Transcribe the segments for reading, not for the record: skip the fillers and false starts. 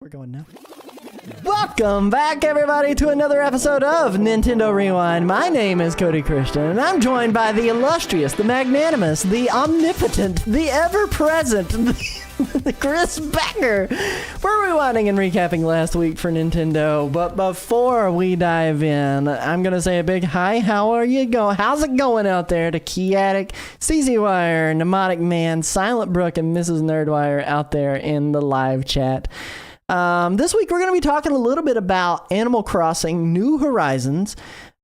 We're going now. Welcome back, everybody, to another episode of Nintendo Rewind. My name is Cody Christian, and I'm joined by the illustrious, the magnanimous, the omnipotent, the ever-present, the Chris Becker. We're rewinding and recapping last week for Nintendo, but before we dive in, I'm going to say a big hi. How are you going? How's it going out there to Kiatic, CZ Wire, Mnemonic Man, Silent Brook, and Mrs. Nerdwire out there in the live chat. This week we're going to be talking a little bit about Animal Crossing New Horizons,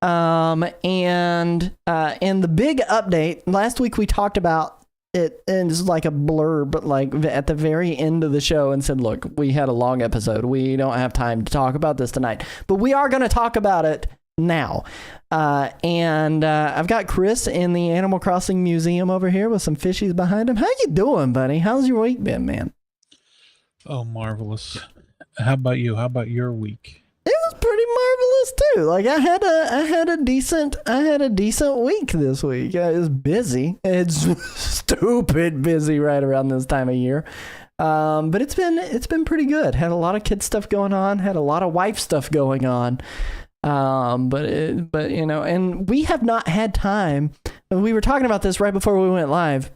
and the big update. Last week we talked about it, and it's like a blurb, but like at the very end of the show, and said, look, we had a long episode. We don't have time to talk about this tonight, but we are going to talk about it now. And I've got Chris in the Animal Crossing Museum over here with some fishies behind him. How you doing, buddy? How's your week been, man? Oh, marvelous. How about you? How about your week? It was pretty marvelous too. Like I had a decent week this week. It was busy. It's stupid busy right around this time of year. But it's been pretty good. Had a lot of kid stuff going on, had a lot of wife stuff going on. But you know, and we have not had time. We were talking about this right before we went live.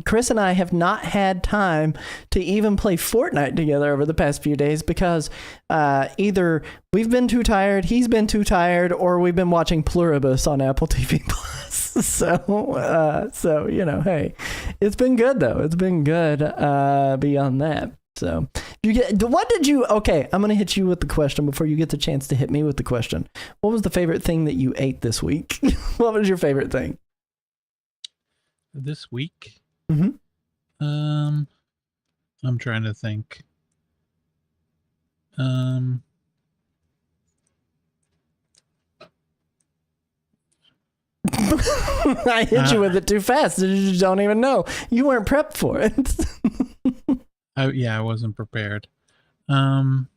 Chris and I have not had time to even play Fortnite together over the past few days because either we've been too tired, he's been too tired, or we've been watching Pluribus on Apple TV Plus. So you know, hey, it's been good though. It's been good beyond that. So okay, I'm going to hit you with the question before you get the chance to hit me with the question. What was the favorite thing that you ate this week? What was your favorite thing? This week? Mm-hmm. I'm trying to think. I hit you with it too fast. You just don't even know. You weren't prepped for it. I wasn't prepared. It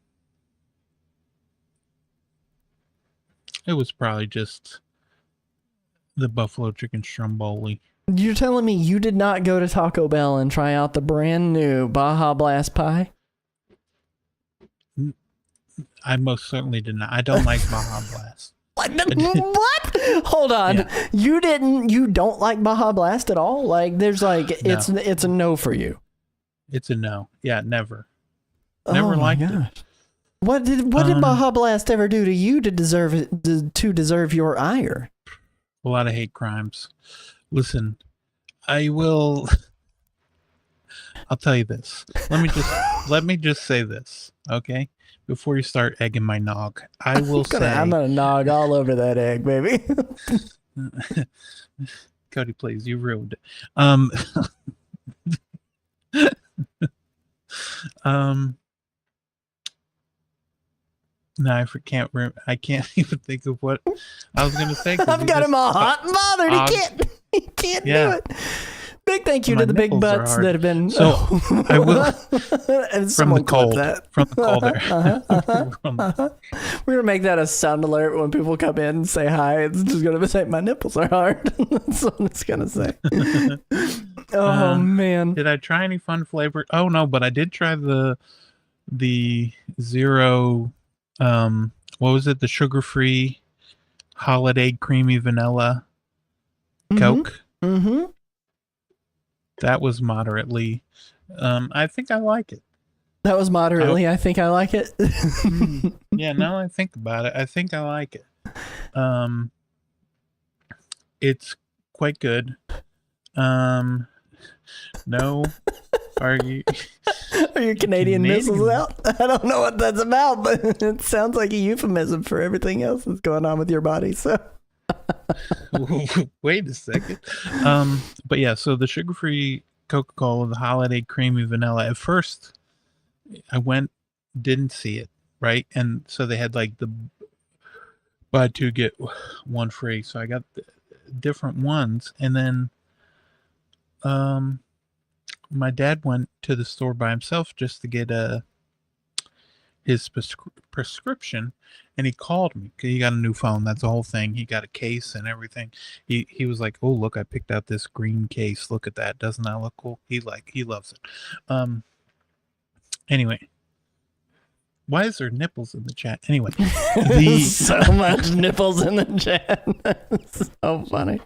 was probably just The buffalo chicken stromboli. You're telling me you did not go to Taco Bell and try out the brand new Baja Blast pie? I most certainly did not. I don't like Baja Blast. What? Hold on. Yeah. You don't like Baja Blast at all? Like there's like it's a no for you. It's a no. Yeah, never. Never liked it. What did Baja Blast ever do to you to deserve it, to deserve your ire? A lot of hate crimes. Listen, I'll tell you this. Let me just say this, okay? Before you start egging my nog, I will say I'm gonna nog all over that egg, baby. Cody, please, you ruined it. No, I can't even think of what I was gonna say. I've got him all hot and bothered. He can't do it. Big thank you to the big butts that have been. So I will. And From the cold. From the cold there. We're gonna make that a sound alert when people come in and say hi. It's just gonna say my nipples are hard. That's what it's gonna say. Oh man! Did I try any fun flavor? Oh no, but I did try the zero. What was it? The sugar-free holiday creamy vanilla Coke. Mm-hmm. That was moderately. I think I like it. That was moderately. I think I like it. Yeah, now I think about it, I think I like it. It's quite good. No, are you Canadian missiles out? I don't know what that's about, but it sounds like a euphemism for everything else that's going on with your body. So. Wait a second. But yeah, so the sugar-free Coca-Cola, the holiday creamy vanilla. At first, I didn't see it, right? And so they had like the buy two get one free. So I got the different ones, and then my dad went to the store by himself just to get his prescription, and he called me because he got a new phone. That's the whole thing. He got a case and everything. He was like, "Oh, look, I picked out this green case. Look at that. Doesn't that look cool?" He loves it. Anyway, why is there nipples in the chat? Anyway, so much nipples in the chat. That's so funny.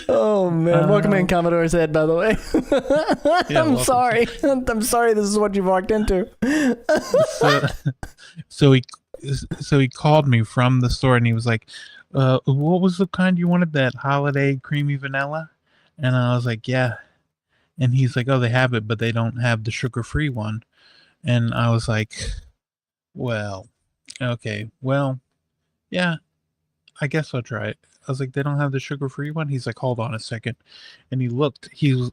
Oh man, welcome in, Commodore's head. By the way, Yeah, I'm sorry. I'm sorry. This is what you walked into. So he called me from the store, and he was like, "What was the kind you wanted? That holiday creamy vanilla?" And I was like, "Yeah." And he's like, "Oh, they have it, but they don't have the sugar-free one." And I was like, "Well, okay, well, yeah, I guess I'll try it." I was like, "They don't have the sugar-free one?" He's like, "Hold on a second." And he looked. He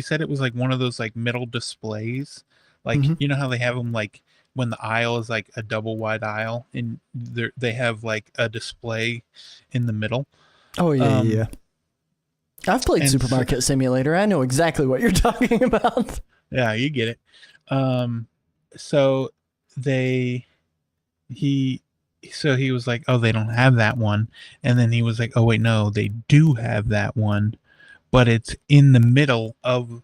said it was like one of those like middle displays, like you know how they have them like when the aisle is like a double wide aisle, and they have like a display in the middle. Oh yeah, yeah. I've played Supermarket Simulator. I know exactly what you're talking about. Yeah, you get it. So he was like, "Oh, they don't have that one." And then he was like, "Oh wait, no, they do have that one, but it's in the middle of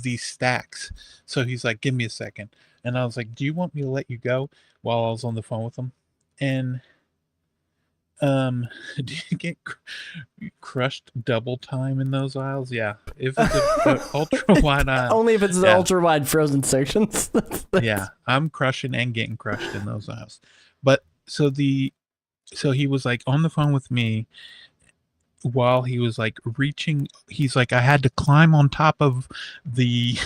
these stacks." So he's like, "Give me a second." And I was like, "Do you want me to let you go?" While I was on the phone with him. And do you get crushed double time in those aisles? Yeah, if it's an ultra wide aisle. Only if it's the ultra wide frozen sections. Yeah, I'm crushing and getting crushed in those aisles. But so he was like on the phone with me while he was like reaching. He's like, I had to climb on top of the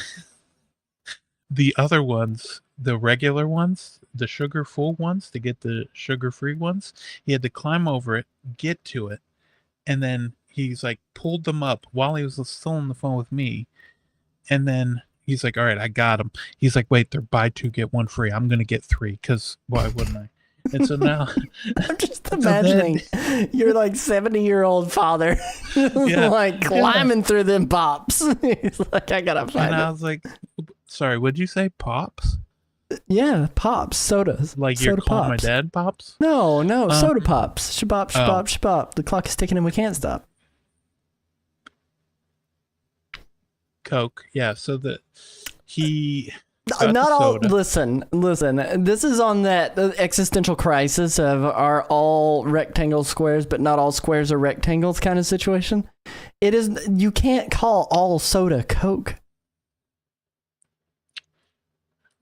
other ones, the regular ones, the sugar full ones, to get the sugar free ones. He had to climb over it, get to it, and then he's like pulled them up while he was still on the phone with me. And then he's like, "All right, I got them." He's like, "Wait, they're buy two get one free. I'm gonna get three because why wouldn't I?" And so now I'm just imagining you're like 70-year-old father, like climbing through them pops. He's like, "I gotta find." And I was like, "Sorry, what'd you say, pops?" Yeah, pops, sodas. Like soda you're calling my pops. dad pops? No, soda pops. Shabop, shabop, shabop. The clock is ticking and we can't stop. Coke. Yeah. So he. got Not the all. soda. Listen. This is on that existential crisis of are all rectangles squares, but not all squares are rectangles kind of situation. It is. You can't call all soda Coke.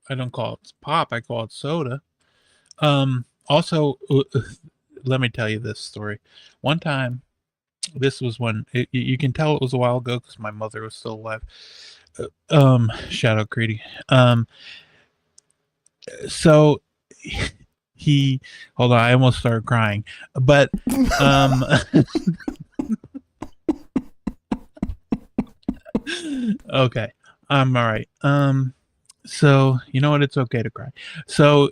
I don't call it pop. I call it soda. Also, let me tell you this story. One time, this was when you can tell it was a while ago because my mother was still alive. Shout out Creedy. So he hold on, I almost started crying, but okay, I'm all right. So you know what? It's okay to cry. So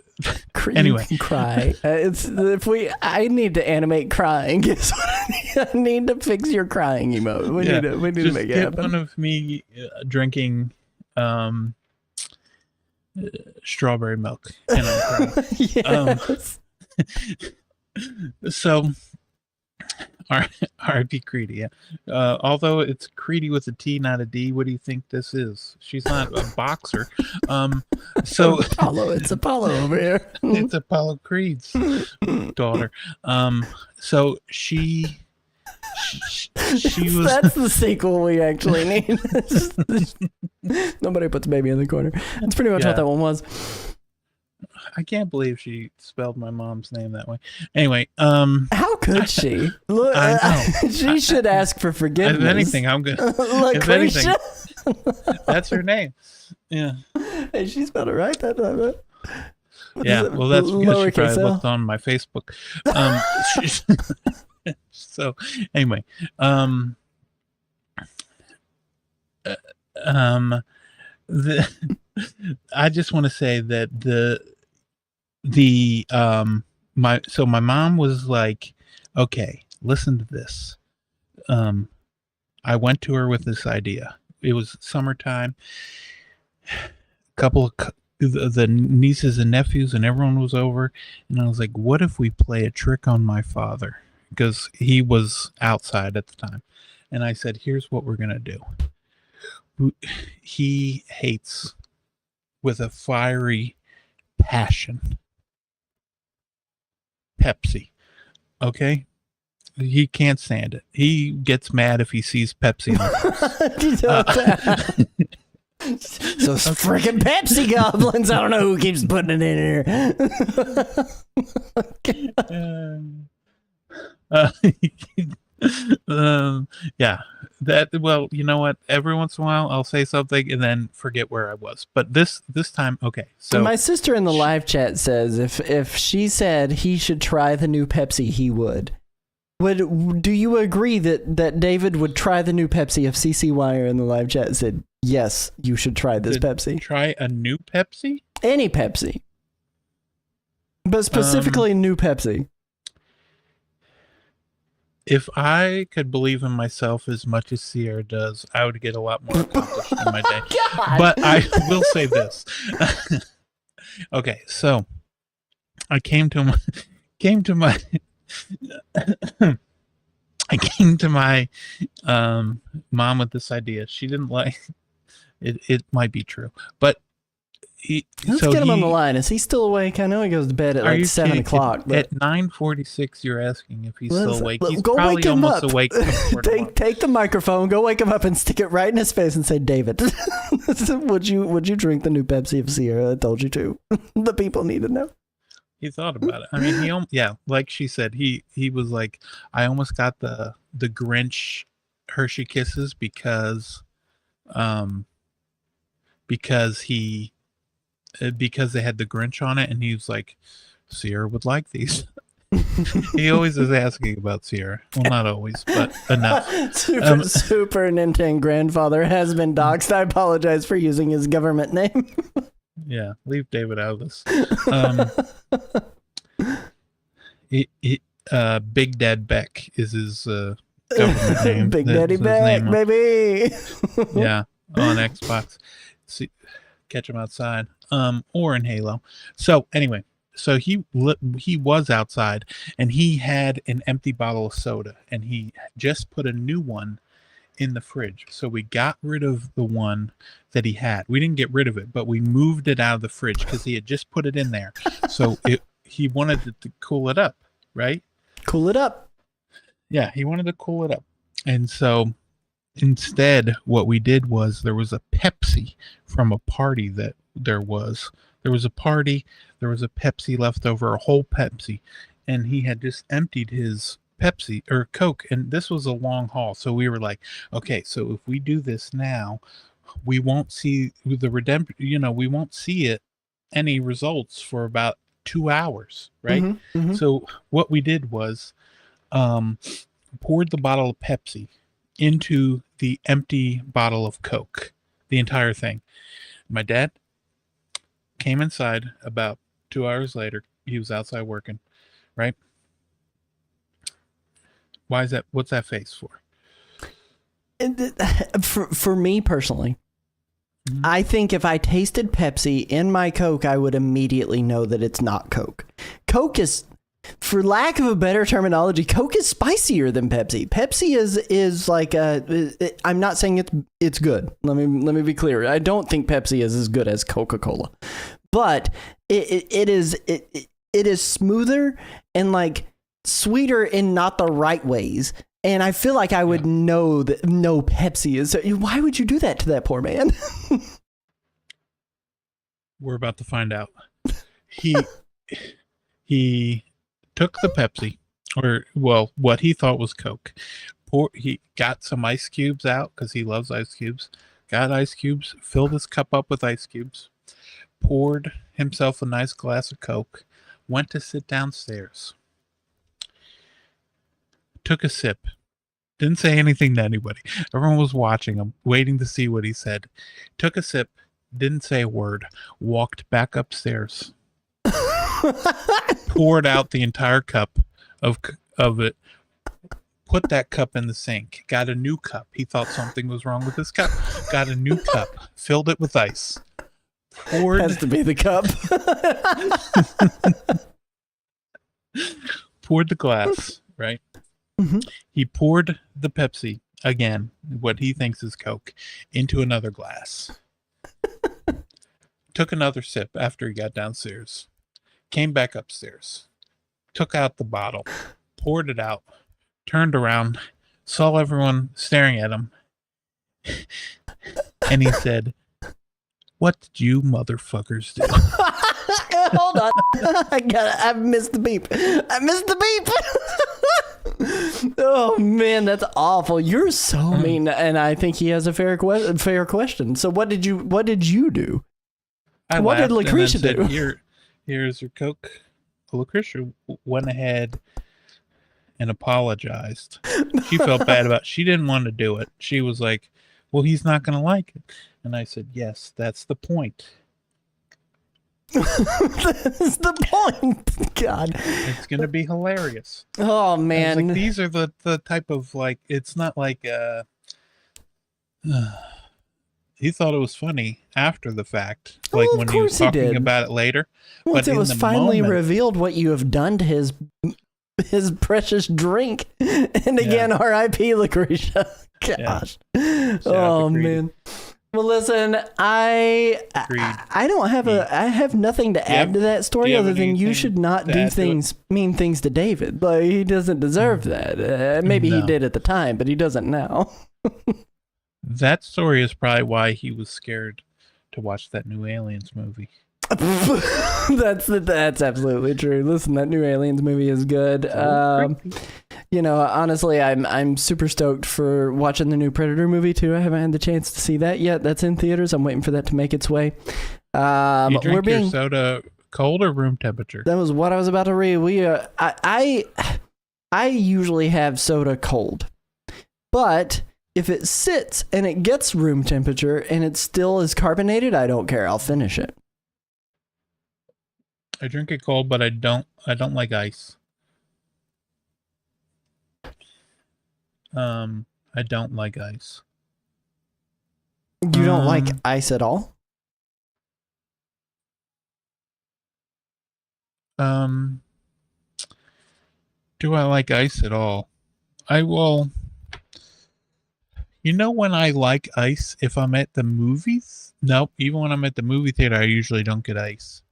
anyway, you can cry. It's if we. I need to animate crying. Guess what? I need to fix your crying emote. We need to make it get happen. one of me drinking strawberry milk, and I'm crying. Yes. So R.I.P. Creedy, yeah. Although it's Creedy with a T, not a D, what do you think this is? She's not a boxer. So it's Apollo over here. it's Apollo Creed's daughter. So she was. That's the sequel we actually need. Nobody puts baby in the corner. That's pretty much what that one was. I can't believe she spelled my mom's name that way. Anyway, how could she? Look, I know. She should ask for forgiveness. If anything, I'm good. If anything, that's her name. Yeah. Hey, she spelled it right that time. Right? Yeah. Well, that's because she probably looked on my Facebook. So anyway, I just want to say that my mom was like, okay, listen to this. I went to her with this idea. It was summertime. A couple of the nieces and nephews and everyone was over, and I was like, what if we play a trick on my father? Because he was outside at the time. And I said, here's what we're gonna do. He hates with a fiery passion Pepsi. Okay? He can't stand it. He gets mad if he sees Pepsi. Those freaking Pepsi goblins. I don't know who keeps putting it in here. Yeah. Well, you know what? Every once in a while, I'll say something and then forget where I was. But this time, okay. So my sister in the live chat says if she said he should try the new Pepsi, he would. Do you agree that David would try the new Pepsi if CC Wire in the live chat said, yes, you should try this Pepsi? Try a new Pepsi? Any Pepsi. But specifically new Pepsi. If I could believe in myself as much as Sierra does, I would get a lot more accomplished in my day. God. But I will say this. Okay, so I came to my I came to my mom with this idea. She didn't like it. It might be true, but let's get him on the line. Is he still awake? I know he goes to bed at like 7 o'clock. At 9:46, you're asking if he's still awake. He's go probably wake him almost up. awake. Take the microphone, go wake him up, and stick it right in his face and say, "David, would you drink the new Pepsi if Sierra told you to?" The people need to know. He thought about it. I mean, like she said, he was like, I almost got the Grinch Hershey Kisses because they had the Grinch on it, and he was like, Sierra would like these. He always is asking about Sierra. Well, not always, but enough. Super Nintendo grandfather has been doxxed. I apologize for using his government name. Yeah, leave David out of this. Big Dad Beck is his government name. Big Daddy Beck, baby. Yeah, on Xbox. See, catch him outside, or in Halo. So anyway, so he was outside, and he had an empty bottle of soda, and he just put a new one in the fridge. So we got rid of the one that he had. We didn't get rid of it, but we moved it out of the fridge because he had just put it in there. So he wanted it to cool it up, right? Cool it up. Yeah, he wanted to cool it up. And so instead, what we did was there was a Pepsi from a party that there was. There was a party, there was a Pepsi left over, a whole Pepsi, and he had just emptied his Pepsi or Coke, and this was a long haul. So we were like, okay, so if we do this now, we won't see the redemption, we won't see it any results for about 2 hours, right? Mm-hmm, mm-hmm. So what we did was poured the bottle of Pepsi into the empty bottle of Coke, the entire thing. My dad came inside about 2 hours later. He was outside working, right? Why is that? What's that face for? For me personally, I think if I tasted Pepsi in my Coke, I would immediately know that it's not Coke. Coke is, for lack of a better terminology, Coke is spicier than Pepsi. Pepsi is like I'm not saying it's good. Let me be clear. I don't think Pepsi is as good as Coca-Cola, but it is smoother and like sweeter in not the right ways. And I feel like I would know that no Pepsi is. Why would you do that to that poor man? We're about to find out. He took the Pepsi, or well, what he thought was Coke. He got some ice cubes out because he loves ice cubes. Got ice cubes, filled his cup up with ice cubes, poured himself a nice glass of Coke, went to sit downstairs. Took a sip, didn't say anything to anybody. Everyone was watching him, waiting to see what he said. Took a sip, didn't say a word, walked back upstairs, poured out the entire cup of it, put that cup in the sink, got a new cup. He thought something was wrong with his cup. Got a new cup, filled it with ice. Has to be the cup. Poured the glass, right? Mm-hmm. He poured the Pepsi, again, what he thinks is Coke, into another glass. Took another sip after he got downstairs. Came back upstairs. Took out the bottle. Poured it out. Turned around. Saw everyone staring at him. And he said, "What did you motherfuckers do?" Hold on. I missed the beep. Oh man, that's awful. You're so mean, and I think he has a fair question. So what did you do? What did Lucretia do? Here's your Coke. Lucretia went ahead and apologized. She felt bad about it. She didn't want to do it. She was like, "Well, he's not going to like it." And I said, "Yes, that's the point." That's the point. God, it's gonna be hilarious. Oh man, like, these are the type of, like, it's not like he thought it was funny after the fact, like when he was talking about it later. Once it was finally revealed what you have done to his precious drink, and again, R.I.P. Lucretia. Gosh, oh man. Well, listen, I don't have I have nothing to add to that story other than you should not do mean things to David. Like, he doesn't deserve that. Maybe he did at the time, but he doesn't now. That story is probably why he was scared to watch that new Aliens movie. That's absolutely true. Listen, that new Aliens movie is good. Honestly, I'm super stoked for watching the new Predator movie too. I haven't had the chance to see that yet. That's in theaters. I'm waiting for that to make its way. You drink your soda cold or room temperature? That was what I was about to read. I usually have soda cold, but if it sits and it gets room temperature and it still is carbonated, I don't care. I'll finish it. I drink it cold, but I don't like ice. I don't like ice. You don't like ice at all? Um, do I like ice at all? I will. You know when I like ice? If I'm at the movies? Nope. Even when I'm at the movie theater, I usually don't get ice.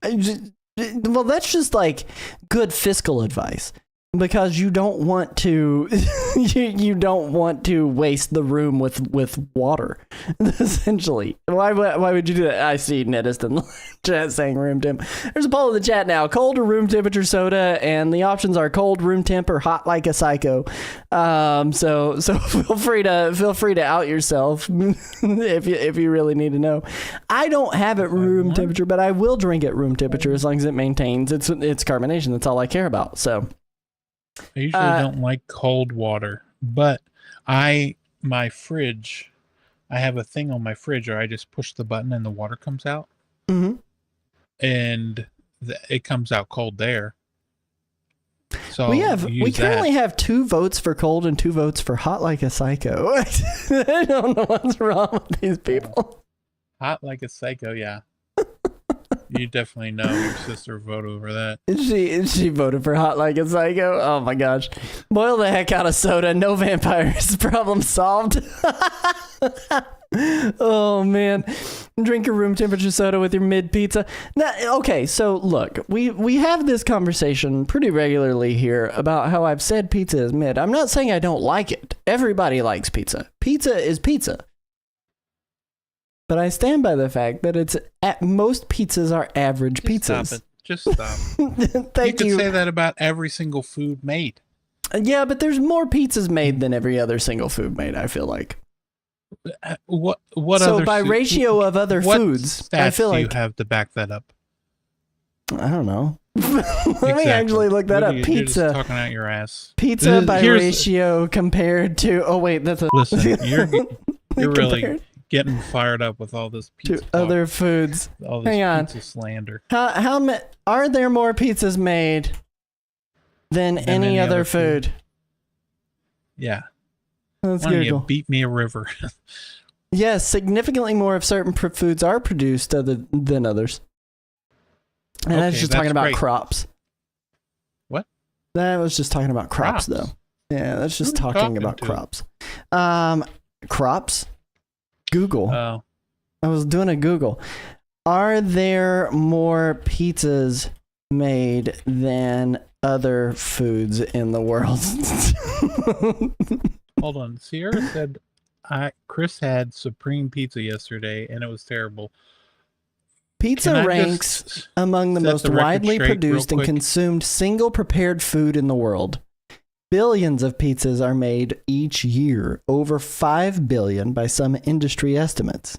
Well, that's just like good fiscal advice because you don't want to you don't want to waste the room with water. Essentially, why would you do that? I see Nedist in the chat saying room temp. There's a poll in the chat now: cold or room temperature soda, and the options are cold, room temp, or hot like a psycho. So feel free to out yourself if you really need to know. I don't have it room temperature, but I will drink it room temperature as long as it maintains its carbonation. That's all I care about. So. I usually don't like cold water, but my fridge, I have a thing on my fridge where I just push the button and the water comes out, Mm-hmm. and it comes out cold there. So we currently have 2 votes for cold and 2 votes for hot like a psycho. I don't know what's wrong with these people. Hot like a psycho, yeah. You definitely know your sister voted over that. She voted for hot like a psycho. Oh my gosh. Boil the heck out of soda. No vampires. Problem solved. Oh man. Drink your room temperature soda with your mid pizza. Now, okay, so look, we have this conversation pretty regularly here about how I've said pizza is mid. I'm not saying I don't like it. Everybody likes pizza. Pizza is pizza. But I stand by the fact that it's at most pizzas are average pizzas. Stop it. Just stop. Thank you. You could say that about every single food made. Yeah, but there's more pizzas made than every other single food made, I feel like. What so other by ratio of other foods, I feel like you have to back that up. I don't know. Let me actually look that up. You're Pizza. just talking out your ass. Pizza by ratio compared to. Oh wait, that's a. Listen, you're really getting fired up with all this pizza to other foods. All this Hang on. pizza slander. How are there more pizzas made than any other food? Yeah. Let's Why don't you Google. beat me a river? Yes, significantly more of certain foods are produced than others. And that's just talking about crops. What? That was just talking about crops, though. Yeah, that's just talking about crops. Crops? Google. Oh. I was doing a Google. Are there more pizzas made than other foods in the world? Hold on. Sierra said Chris had Supreme Pizza yesterday and it was terrible. Pizza ranks among the most widely produced and consumed single prepared food in the world. Billions of pizzas are made each year, over 5 billion by some industry estimates.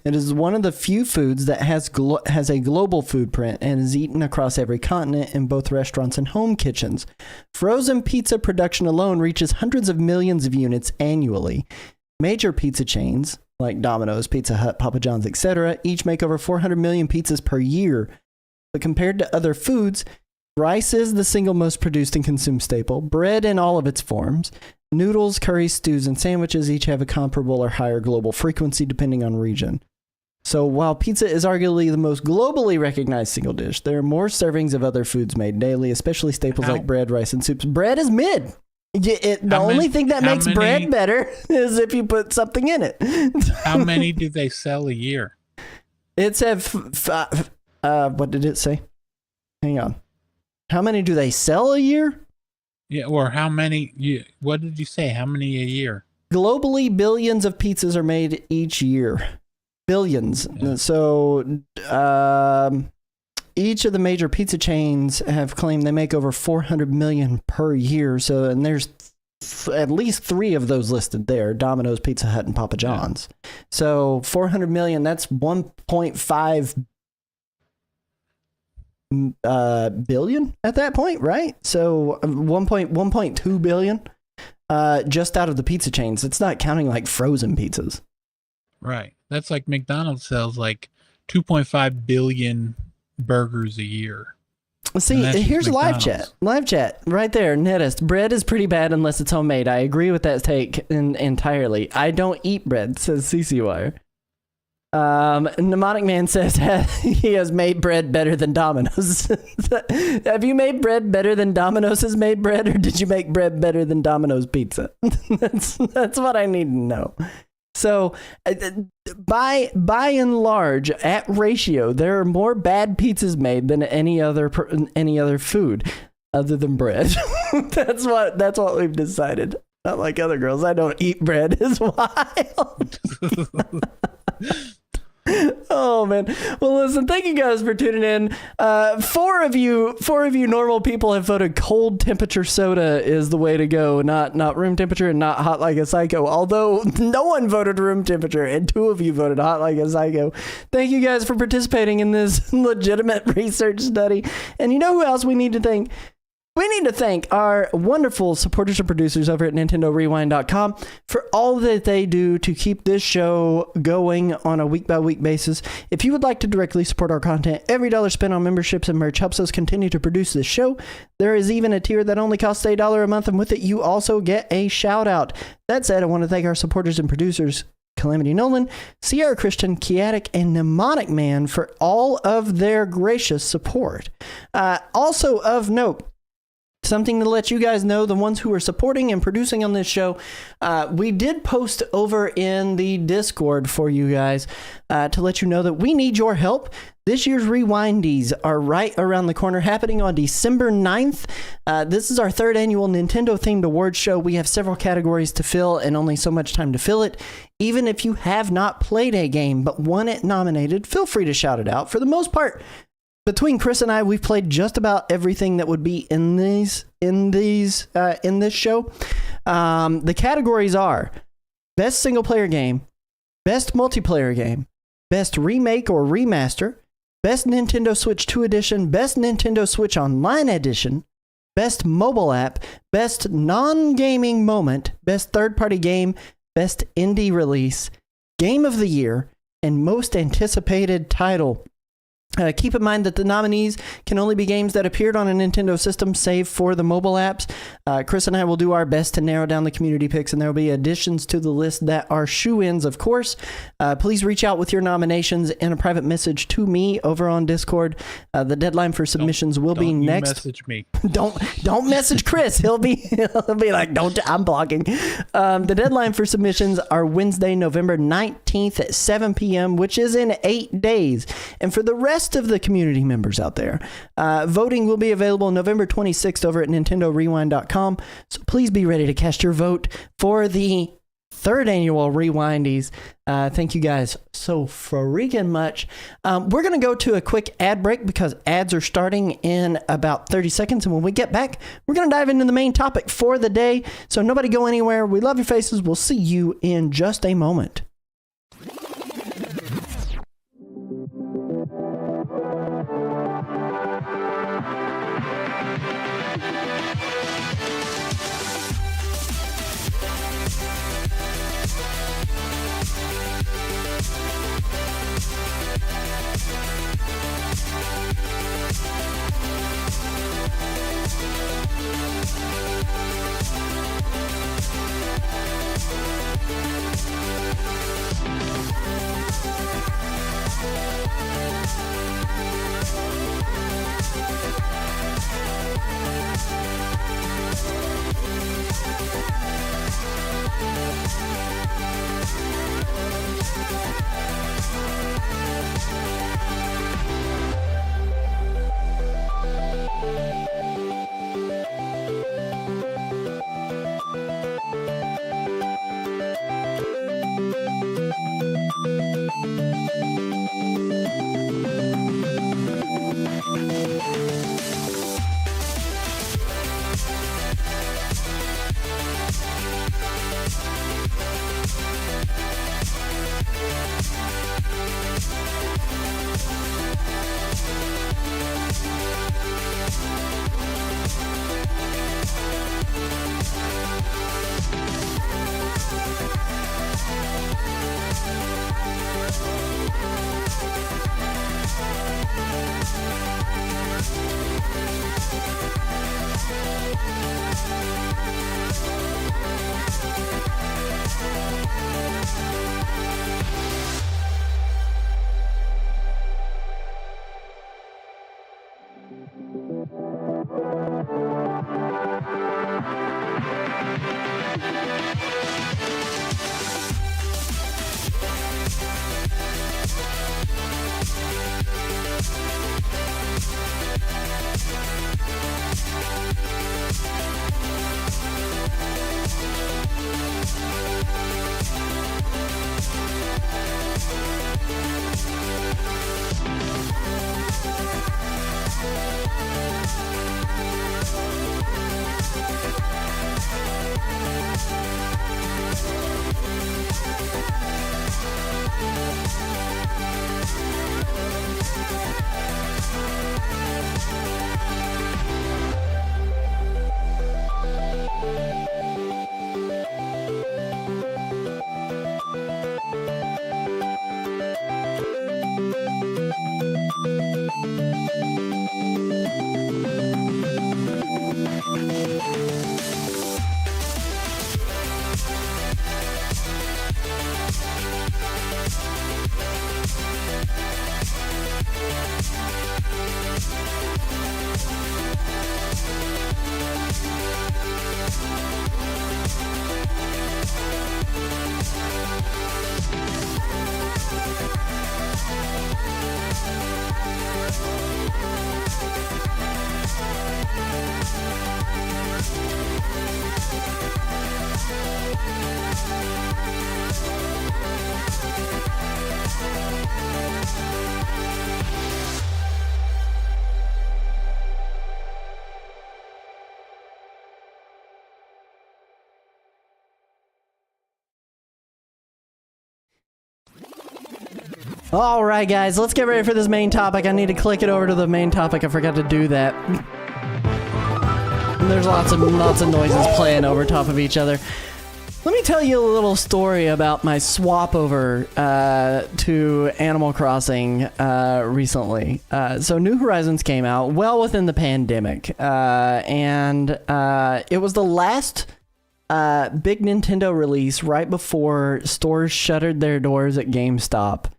It is one of the few foods that has a global footprint and is eaten across every continent in both restaurants and home kitchens. Frozen pizza production alone reaches hundreds of millions of units annually. Major pizza chains like Domino's, Pizza Hut, Papa John's, etc., each make over 400 million pizzas per year. But compared to other foods, rice is the single most produced and consumed staple. Bread in all of its forms. Noodles, curries, stews, and sandwiches each have a comparable or higher global frequency depending on region. So while pizza is arguably the most globally recognized single dish, there are more servings of other foods made daily, especially staples like bread, rice, and soups. Bread is mid. The only thing that makes bread better is if you put something in it. How many do they sell a year? It said, what did it say? Hang on. How many do they sell a year? Yeah, or how many? What did you say? How many a year? Globally, billions of pizzas are made each year. Billions. Yeah. So each of the major pizza chains have claimed they make over 400 million per year. So, and there's at least 3 of those listed there: Domino's, Pizza Hut, and Papa John's. Yeah. So 400 million, that's 1.5 billion at that point, right? So 1.2 billion just out of the pizza chains. It's not counting like frozen pizzas. Right. That's like McDonald's sells like 2.5 billion burgers a year. See, here's a live chat. Live chat right there. Nedist. Bread is pretty bad unless it's homemade. I agree with that take entirely. I don't eat bread, says CC Wire. Mnemonic Man says he has made bread better than Domino's. Have you made bread better than Domino's has made bread, or did you make bread better than Domino's pizza? That's what I need to know. So, by and large, at ratio, there are more bad pizzas made than any other food other than bread. That's what we've decided. Not like other girls, I don't eat bread. It's wild. Oh man. Well, listen, thank you guys for tuning in. Four of you normal people have voted cold temperature soda is the way to go, not room temperature and not hot like a psycho. Although no one voted room temperature and 2 of you voted hot like a psycho. Thank you guys for participating in this legitimate research study. And you know who else we need to thank? We need to thank our wonderful supporters and producers over at NintendoRewind.com for all that they do to keep this show going on a week-by-week basis. If you would like to directly support our content, every dollar spent on memberships and merch helps us continue to produce this show. There is even a tier that only costs $1 a month, and with it, you also get a shout-out. That said, I want to thank our supporters and producers, Calamity Nolan, Sierra Christian, Kiatic, and Mnemonic Man for all of their gracious support. Also of note, something to let you guys know, the ones who are supporting and producing on this show, we did post over in the Discord for you guys to let you know that we need your help. This year's Rewindies are right around the corner, happening on December 9th. This is our 3rd annual Nintendo-themed awards show. We have several categories to fill and only so much time to fill it. Even if you have not played a game but want it nominated, feel free to shout it out. For the most part, between Chris and I, we've played just about everything that would be in this show. The categories are best single player game, best multiplayer game, best remake or remaster, best Nintendo Switch 2 edition, best Nintendo Switch Online edition, best mobile app, best non-gaming moment, best third-party game, best indie release, game of the year, and most anticipated title. Keep in mind that the nominees can only be games that appeared on a Nintendo system, save for the mobile apps. Chris and I will do our best to narrow down the community picks, and there will be additions to the list that are shoe-ins, of course. Please reach out with your nominations in a private message to me over on Discord. The deadline for submissions will be next. Message me. Don't message Chris. He'll be like, I'm blocking. The deadline for submissions are Wednesday, November 19th at 7 p.m., which is in 8 days. And for the rest of the community members out there, voting will be available November 26th over at NintendoRewind.com. So please be ready to cast your vote for the 3rd annual Rewindies. Thank you guys so freaking much. We're going to go to a quick ad break because ads are starting in about 30 seconds. And when we get back, we're going to dive into the main topic for the day. So nobody go anywhere. We love your faces. We'll see you in just a moment. All right, guys, let's get ready for this main topic. I need to click it over to the main topic. I forgot to do that. And there's lots of noises playing over top of each other. Let me tell you a little story about my swap over to Animal Crossing recently. So New Horizons came out well within the pandemic, and it was the last big Nintendo release right before stores shuttered their doors at GameStop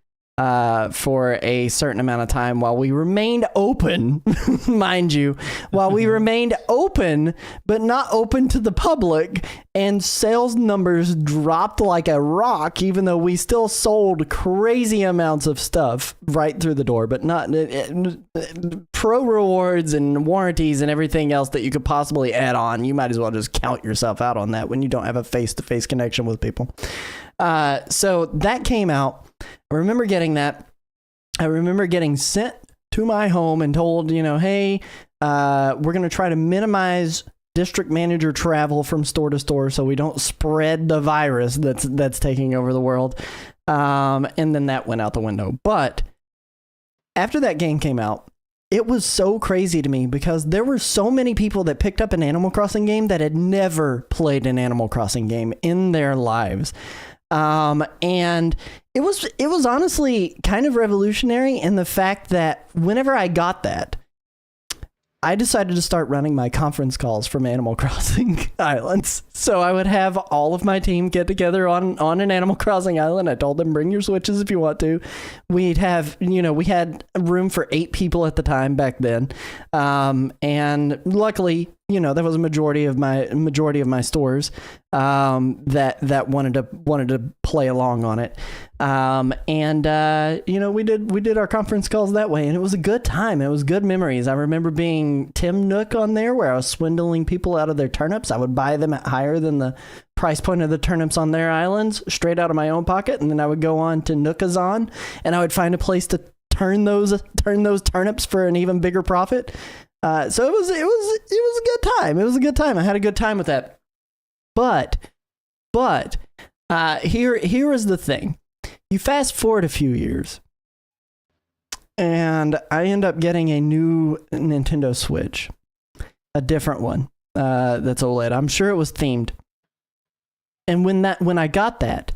for a certain amount of time while we remained open, mind you, while we remained open, but not open to the public, and sales numbers dropped like a rock, even though we still sold crazy amounts of stuff right through the door, but not pro rewards and warranties and everything else that you could possibly add on. You might as well just count yourself out on that when you don't have a face-to-face connection with people. So that came out. I remember getting that. I remember getting sent to my home and told, hey, we're going to try to minimize district manager travel from store to store so we don't spread the virus that's taking over the world. And then that went out the window. But after that game came out, it was so crazy to me because there were so many people that picked up an Animal Crossing game that had never played an Animal Crossing game in their lives. And it was honestly kind of revolutionary in the fact that whenever I got that, I decided to start running my conference calls from Animal Crossing islands. So I would have all of my team get together on an Animal Crossing island. I told them, bring your Switches if you want to. We'd have, we had room for 8 people at the time back then. And luckily, there was a majority of my stores that wanted to play along on it. We did our conference calls that way, and it was a good time. It was good memories. I remember being Tim Nook on there where I was swindling people out of their turnips. I would buy them at higher than the price point of the turnips on their islands straight out of my own pocket. And then I would go on to Nookazon and I would find a place to turn those turnips for an even bigger profit. So it was a good time. It was a good time. I had a good time with that. But here is the thing. You fast forward a few years, and I end up getting a new Nintendo Switch, a different one that's OLED. I'm sure it was themed. And when I got that,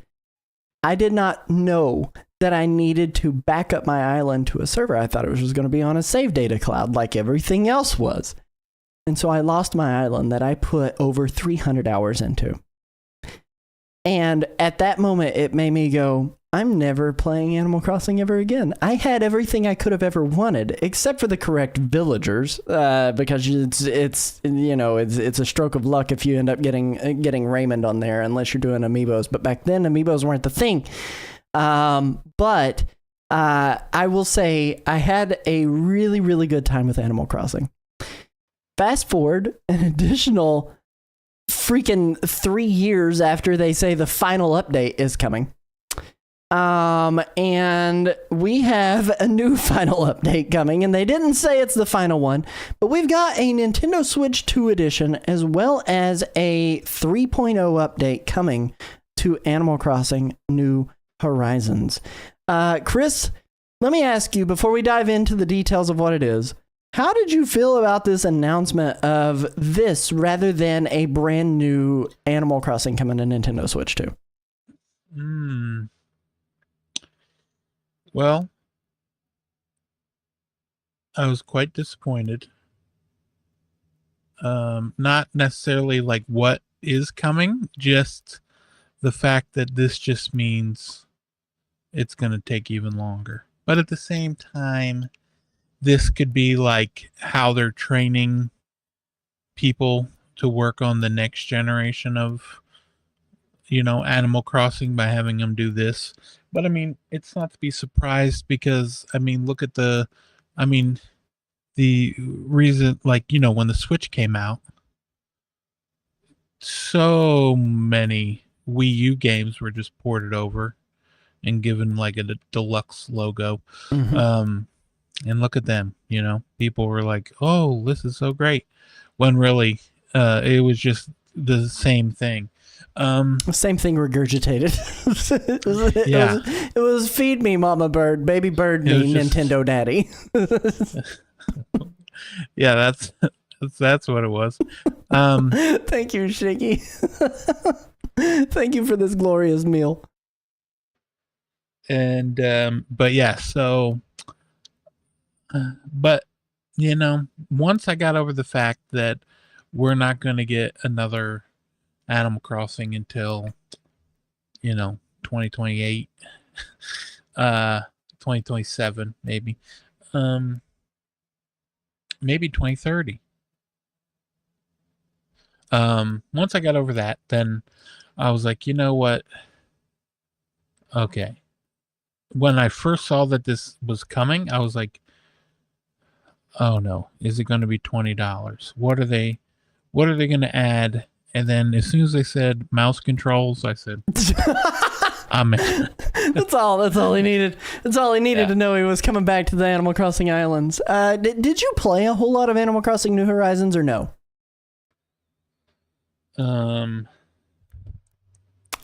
I did not know that I needed to back up my island to a server. I thought it was just going to be on a save data cloud like everything else was. And so I lost my island that I put over 300 hours into. And at that moment, it made me go, I'm never playing Animal Crossing ever again. I had everything I could have ever wanted, except for the correct villagers, because it's a stroke of luck if you end up getting Raymond on there, unless you're doing amiibos. But back then, amiibos weren't the thing. But I will say I had a really, really good time with Animal Crossing. Fast forward an additional freaking 3 years after they say the final update is coming. And we have a new final update coming, and they didn't say it's the final one, but we've got a Nintendo Switch 2 edition as well as a 3.0 update coming to Animal Crossing New Horizons. Chris, let me ask you before we dive into the details of what it is, how did you feel about this announcement of this rather than a brand new Animal Crossing coming to Nintendo Switch 2? Well, I was quite disappointed. Not necessarily like what is coming, just the fact that this just means it's going to take even longer. But at the same time, this could be like how they're training people to work on the next generation of, Animal Crossing by having them do this. But I mean, it's not to be surprised because, look at the reason, when the Switch came out, so many Wii U games were just ported over and given like a deluxe logo. Mm-hmm. And look at them, people were like, oh, this is so great. When really, it was just the same thing. Same thing regurgitated. Yeah. It was feed me, mama bird, baby bird It was me, just- Nintendo daddy. Yeah, that's what it was. Thank you, Shiggy. Thank you for this glorious meal. And but yeah, so but once I got over the fact that we're not going to get another Animal Crossing until 2028, 2027 maybe, maybe 2030. Once I got over that, then I was like, you know what? Okay. When I first saw that this was coming, I was like, oh no, is it going to be $20? What are they going to add? And then as soon as they said mouse controls, I said, I'm in. That's all he needed. That's all he needed Yeah. to know he was coming back to the Animal Crossing Islands. Did you play a whole lot of Animal Crossing New Horizons or no?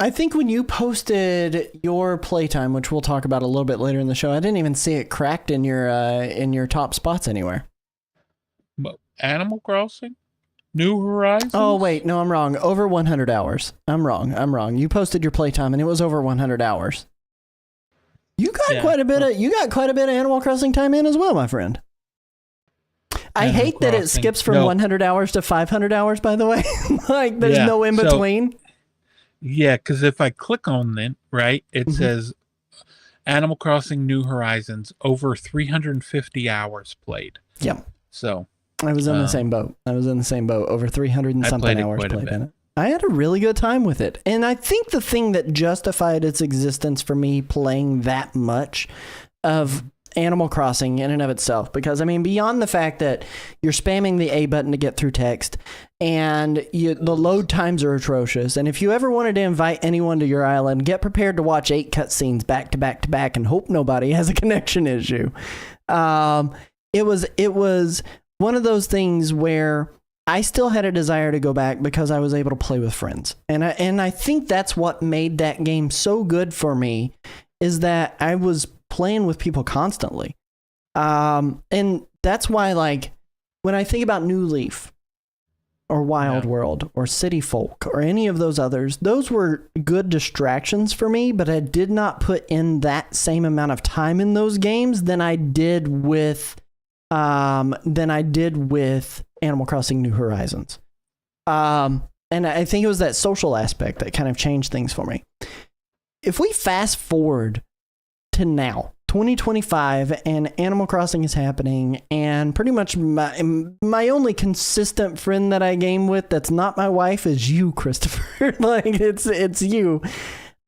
I think when you posted your playtime, which we'll talk about a little bit later in the show, I didn't even see it cracked in your top spots anywhere. But Animal Crossing? New Horizons? Oh wait, no, I'm wrong. Over 100 hours. I'm wrong. You posted your playtime and it was over 100 hours. You got quite a bit of Animal Crossing time in as well, my friend. I Animal hate that it Crossing. skips from No. 100 hours to 500 hours, by the way. Like, there's Yeah, no in so- between. Yeah, because if I click on it, right, it Mhm. says Animal Crossing New Horizons, over 350 hours played. Yep. So, I was in the same boat. Over 300 and I something played it hours quite a played bit. in it. I had a really good time with it. And I think the thing that justified its existence for me playing that much of Animal Crossing in and of itself, because I mean, beyond the fact that you're spamming the A button to get through text and the load times are atrocious. And if you ever wanted to invite anyone to your island, get prepared to watch 8 cutscenes back to back to back and hope nobody has a connection issue. It was one of those things where I still had a desire to go back because I was able to play with friends. And I think that's what made that game so good for me, is that I was playing with people constantly. And that's why, like, when I think about New Leaf or Wild World or City Folk or any of those others, those were good distractions for me, but I did not put in that same amount of time in those games than I did with Animal Crossing New Horizons. And I think it was that social aspect that kind of changed things for me. If we fast forward to now, 2025, and Animal Crossing is happening, and pretty much my only consistent friend that I game with that's not my wife is you, Christopher. Like, it's you.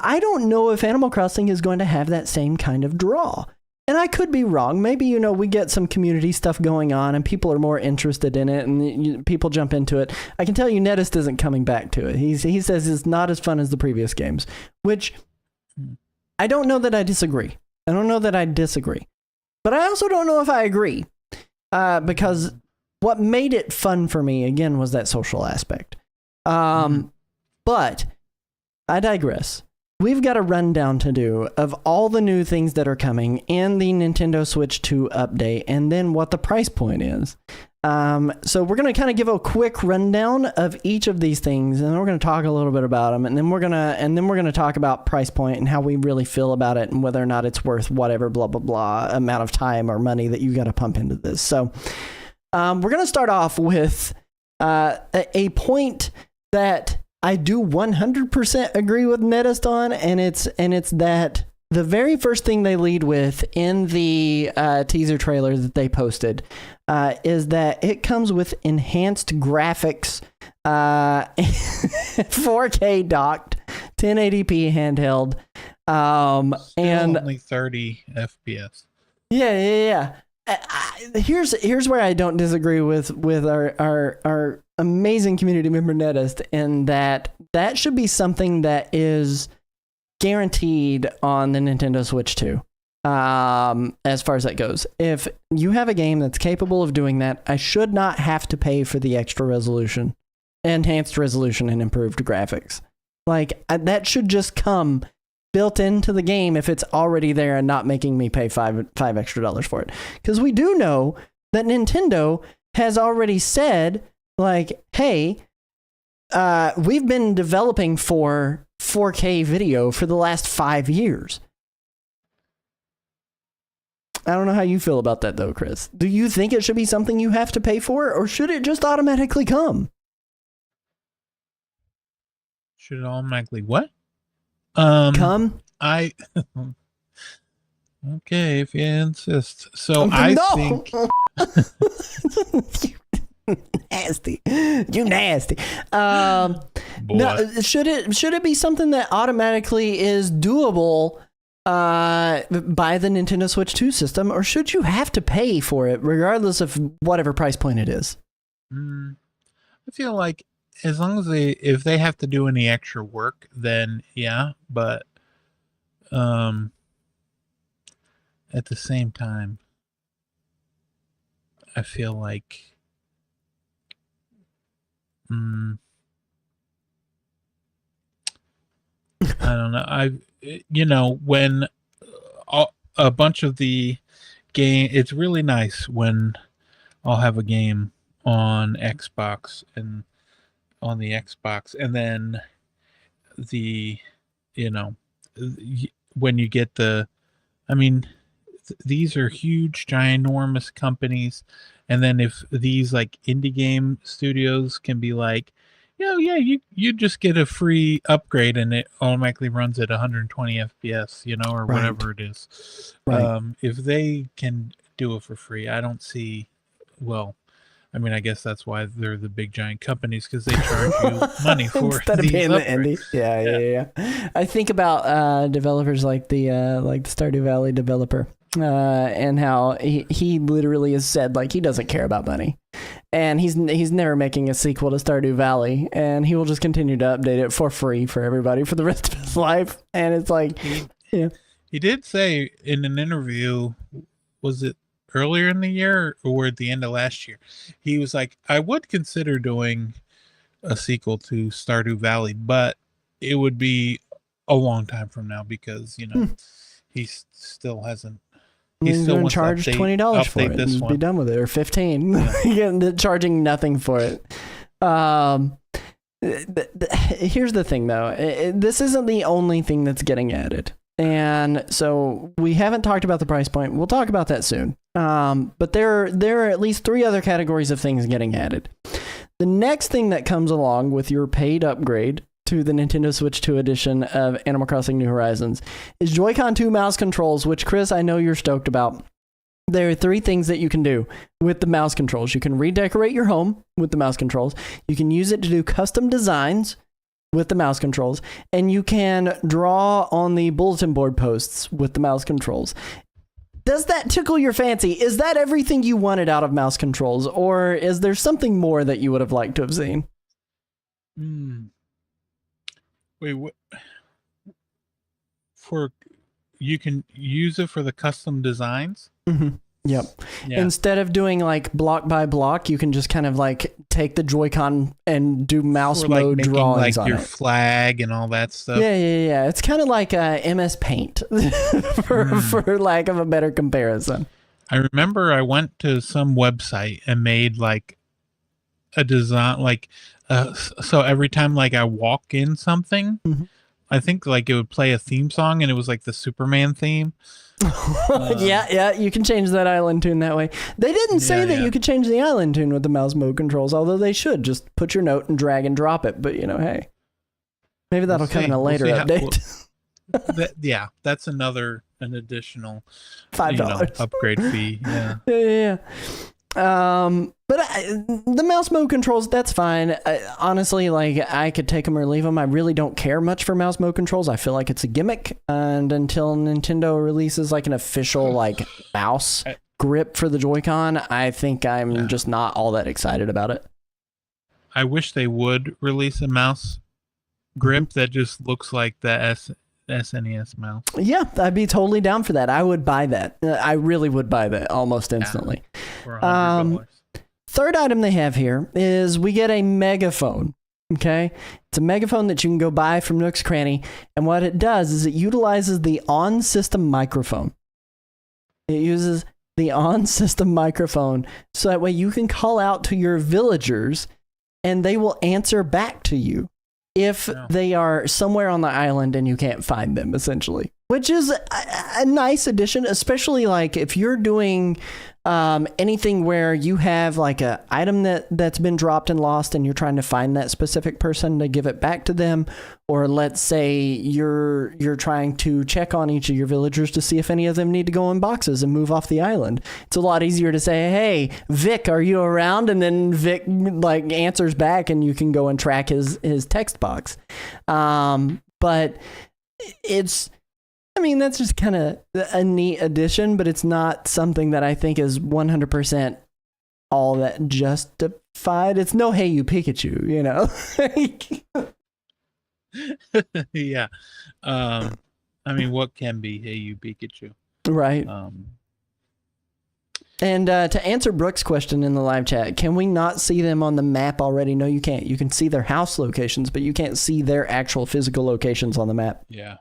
I don't know if Animal Crossing is going to have that same kind of draw. And I could be wrong. Maybe, we get some community stuff going on and people are more interested in it and people jump into it. I can tell you Nedist isn't coming back to it. He says it's not as fun as the previous games, which I don't know that I disagree. But I also don't know if I agree, because what made it fun for me, again, was that social aspect. But I digress. We've got a rundown to do of all the new things that are coming in the Nintendo Switch 2 update, and then what the price point is. So we're going to kind of give a quick rundown of each of these things, and then we're going to talk a little bit about them, and then we're going to talk about price point and how we really feel about it and whether or not it's worth whatever blah blah blah amount of time or money that you got to pump into this. So we're going to start off with a point that I do 100% agree with Nedist on, and it's that the very first thing they lead with in the teaser trailer that they posted is that it comes with enhanced graphics, 4K docked, 1080p handheld, and only 30 FPS. Yeah. Here's where I don't disagree with our amazing community member Nedist, in that should be something that is guaranteed on the Nintendo Switch 2. As far as that goes, if you have a game that's capable of doing that, I should not have to pay for the extra resolution, enhanced resolution, and improved graphics. Like, that should just come built into the game if it's already there and not making me pay five extra dollars for it. Because we do know that Nintendo has already said, like, hey, we've been developing for 4K video for the last 5 years. I don't know how you feel about that, though, Chris. Do you think it should be something you have to pay for, or should it just automatically come? Should it automatically what? Come? Okay, if you insist. So I think nasty. You nasty. Boy. No, should it be something that automatically is doable by the Nintendo Switch 2 system, or should you have to pay for it regardless of whatever price point it is? I feel like as long as if they have to do any extra work, then yeah, but at the same time, I feel like I don't know. When a bunch of the game, it's really nice when I'll have a game on Xbox and on the Xbox, and then when you get these are huge, ginormous companies, and then if these like indie game studios can be like, you just get a free upgrade and it automatically runs at 120 FPS, or Right. whatever it is. Right. If they can do it for free, I don't see. Well, I guess that's why they're the big giant companies, because they charge you money for instead of these being the upgrades. indie. Yeah. I think about developers like the Stardew Valley developer, and how he literally has said, like, he doesn't care about money, and he's never making a sequel to Stardew Valley, and he will just continue to update it for free for everybody for the rest of his life. And it's like, yeah. He did say in an interview, was it earlier in the year or at the end of last year, he was like, I would consider doing a sequel to Stardew Valley, but it would be a long time from now because he still hasn't. He's going to wants to charge $20 for update it this and one. be done with it, or $15. Charging nothing for it. Here's the thing, though. This isn't the only thing that's getting added. And so we haven't talked about the price point. We'll talk about that soon. But there are at least 3 other categories of things getting added. The next thing that comes along with your paid upgrade to the Nintendo Switch 2 edition of Animal Crossing New Horizons is Joy-Con 2 mouse controls, which, Chris, I know you're stoked about. There are 3 things that you can do with the mouse controls. You can redecorate your home with the mouse controls. You can use it to do custom designs with the mouse controls, and you can draw on the bulletin board posts with the mouse controls. Does that tickle your fancy? Is that everything you wanted out of mouse controls, or is there something more that you would have liked to have seen? Wait, what? You can use it for the custom designs? Mm-hmm. Yep. Yeah. Instead of doing like block by block, you can just kind of like take the Joy-Con and do mouse Or like mode making drawings like on your it. flag and all that stuff. Yeah. It's kind of like MS Paint, for lack of a better comparison. I remember I went to some website and made like a design, like so every time like I walk in something, Mhm. I think like it would play a theme song, and it was like the Superman theme. Yeah, you can change that island tune that way. They didn't say that you could change the island tune with the mouse mode controls, although they should just put your note and drag and drop it. But hey, maybe that'll come in a later update. That's an additional $5 upgrade fee. Yeah. Yeah. But the mouse mode controls, that's fine. Honestly, like, I could take them or leave them. I really don't care much for mouse mode controls. I feel like it's a gimmick, and until Nintendo releases like an official like mouse grip for the Joy-Con, I think I'm just not all that excited about it. I wish they would release a mouse grip that just looks like the SNES mouse. Yeah, I'd be totally down for that. I would buy that. I really would buy that almost instantly. For $100. Third item they have here is we get a megaphone. Okay, it's a megaphone that you can go buy from Nook's Cranny, and what it does is it utilizes the on-system microphone. It uses the on-system microphone so that way you can call out to your villagers and they will answer back to you if they are somewhere on the island and you can't find them, essentially, which is a nice addition, especially like if you're doing anything where you have like a item that's been dropped and lost and you're trying to find that specific person to give it back to them, or let's say you're trying to check on each of your villagers to see if any of them need to go in boxes and move off the island. It's a lot easier to say, hey, Vic, are you around? And then Vic like answers back and you can go and track his text box. But that's just kind of a neat addition, but it's not something that I think is 100% all that justified. It's no Hey You Pikachu, you know? Yeah. What can be Hey You Pikachu? Right. And to answer Brooke's question in the live chat, can we not see them on the map already? No, you can't. You can see their house locations, but you can't see their actual physical locations on the map. Yeah.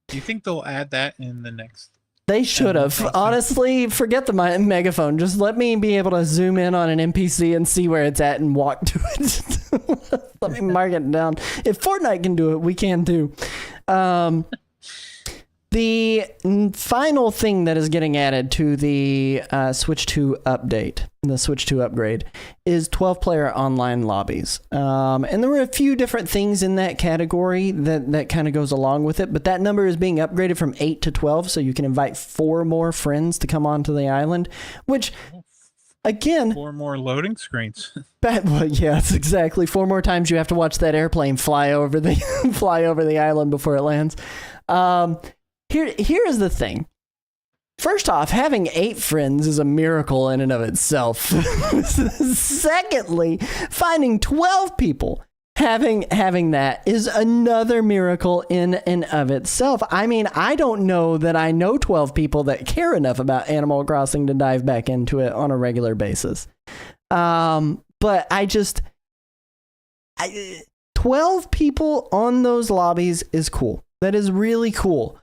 Do you think they'll add that in the next? They should have. Honestly, forget the megaphone. Just let me be able to zoom in on an NPC and see where it's at and walk to it. Let me mark it down. If Fortnite can do it, we can too. The final thing that is getting added to the Switch 2 update, the Switch 2 upgrade, is 12-player online lobbies. And there were a few different things in that category that kind of goes along with it, but that number is being upgraded from 8 to 12, so you can invite 4 more friends to come onto the island, which, again... 4 more loading screens. Well, yes, exactly. 4 more times you have to watch that airplane fly over the island before it lands. Here's the thing. First off, having 8 friends is a miracle in and of itself. Secondly, finding 12 people having that is another miracle in and of itself. I mean, I don't know that I know 12 people that care enough about Animal Crossing to dive back into it on a regular basis. But 12 people on those lobbies is cool. That is really cool.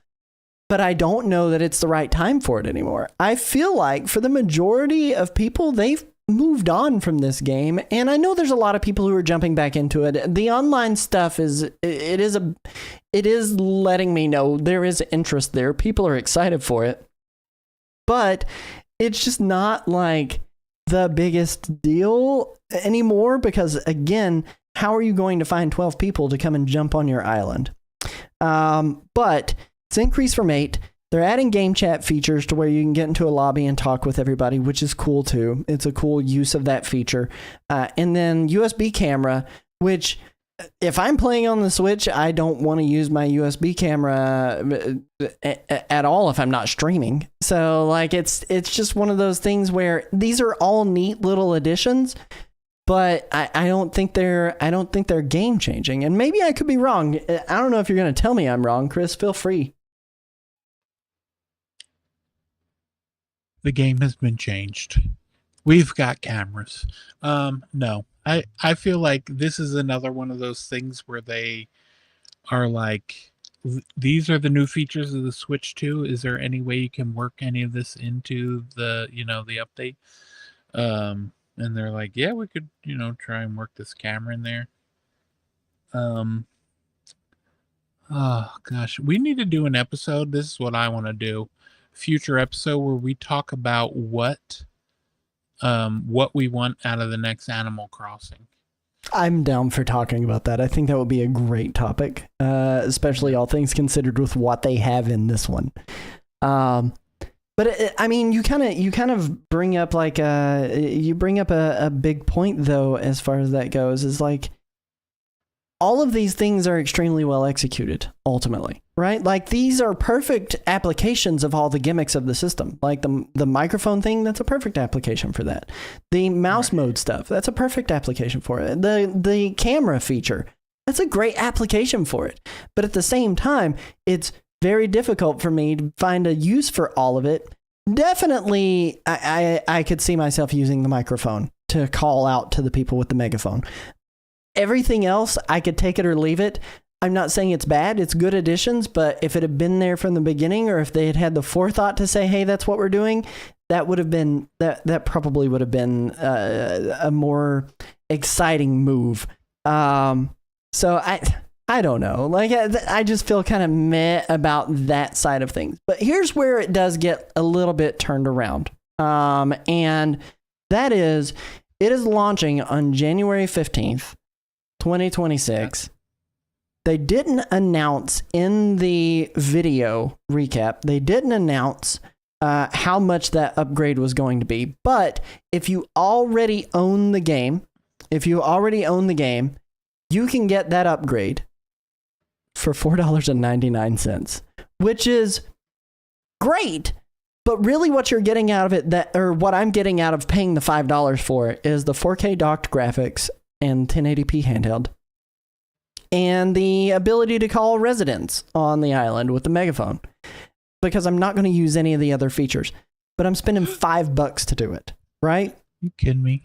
But I don't know that it's the right time for it anymore. I feel like for the majority of people, they've moved on from this game. And I know there's a lot of people who are jumping back into it. The online stuff is letting me know there is interest there. People are excited for it. But it's just not like the biggest deal anymore because, again, how are you going to find 12 people to come and jump on your island? But it's increased from 8. They're adding game chat features to where you can get into a lobby and talk with everybody, which is cool too. It's a cool use of that feature. And then USB camera, which if I'm playing on the Switch, I don't want to use my USB camera at all if I'm not streaming. So like it's just one of those things where these are all neat little additions. But I don't think they're game changing, and maybe I could be wrong. I don't know if you're going to tell me I'm wrong, Chris. Feel free. The game has been changed. We've got cameras. No, I feel like this is another one of those things where they are like, these are the new features of the Switch 2. Is there any way you can work any of this into the update? And they're like, yeah, we could, try and work this camera in there. Oh gosh, we need to do an episode. This is what I want to do. Future episode where we talk about what we want out of the next Animal Crossing. I'm down for talking about that. I think that would be a great topic, especially all things considered with what they have in this one. But you kind of bring up a big point though, as far as that goes, is like all of these things are extremely well executed ultimately, right? Like these are perfect applications of all the gimmicks of the system. Like the microphone thing, that's a perfect application for that. The mouse mode stuff, that's a perfect application for it. The camera feature, that's a great application for it. But at the same time, it's very difficult for me to find a use for all of it. Definitely, I could see myself using the microphone to call out to the people with the megaphone. Everything else, I could take it or leave it. I'm not saying it's bad. It's good additions, but if it had been there from the beginning, or if they had had the forethought to say, hey, that's what we're doing, that would have been, that probably would have been a more exciting move. So I don't know. Like, I just feel kind of meh about that side of things. But here's where it does get a little bit turned around. And that is, it is launching on January 15th, 2026. They didn't announce in the video recap, they didn't announce how much that upgrade was going to be. But if you already own the game, you can get that upgrade for $4.99, which is great. But really what you're getting out of it, or what I'm getting out of paying the $5 for it, is the 4K docked graphics and 1080p handheld, and the ability to call residents on the island with the megaphone, because I'm not going to use any of the other features. But I'm spending $5 to do it, right? You kidding me?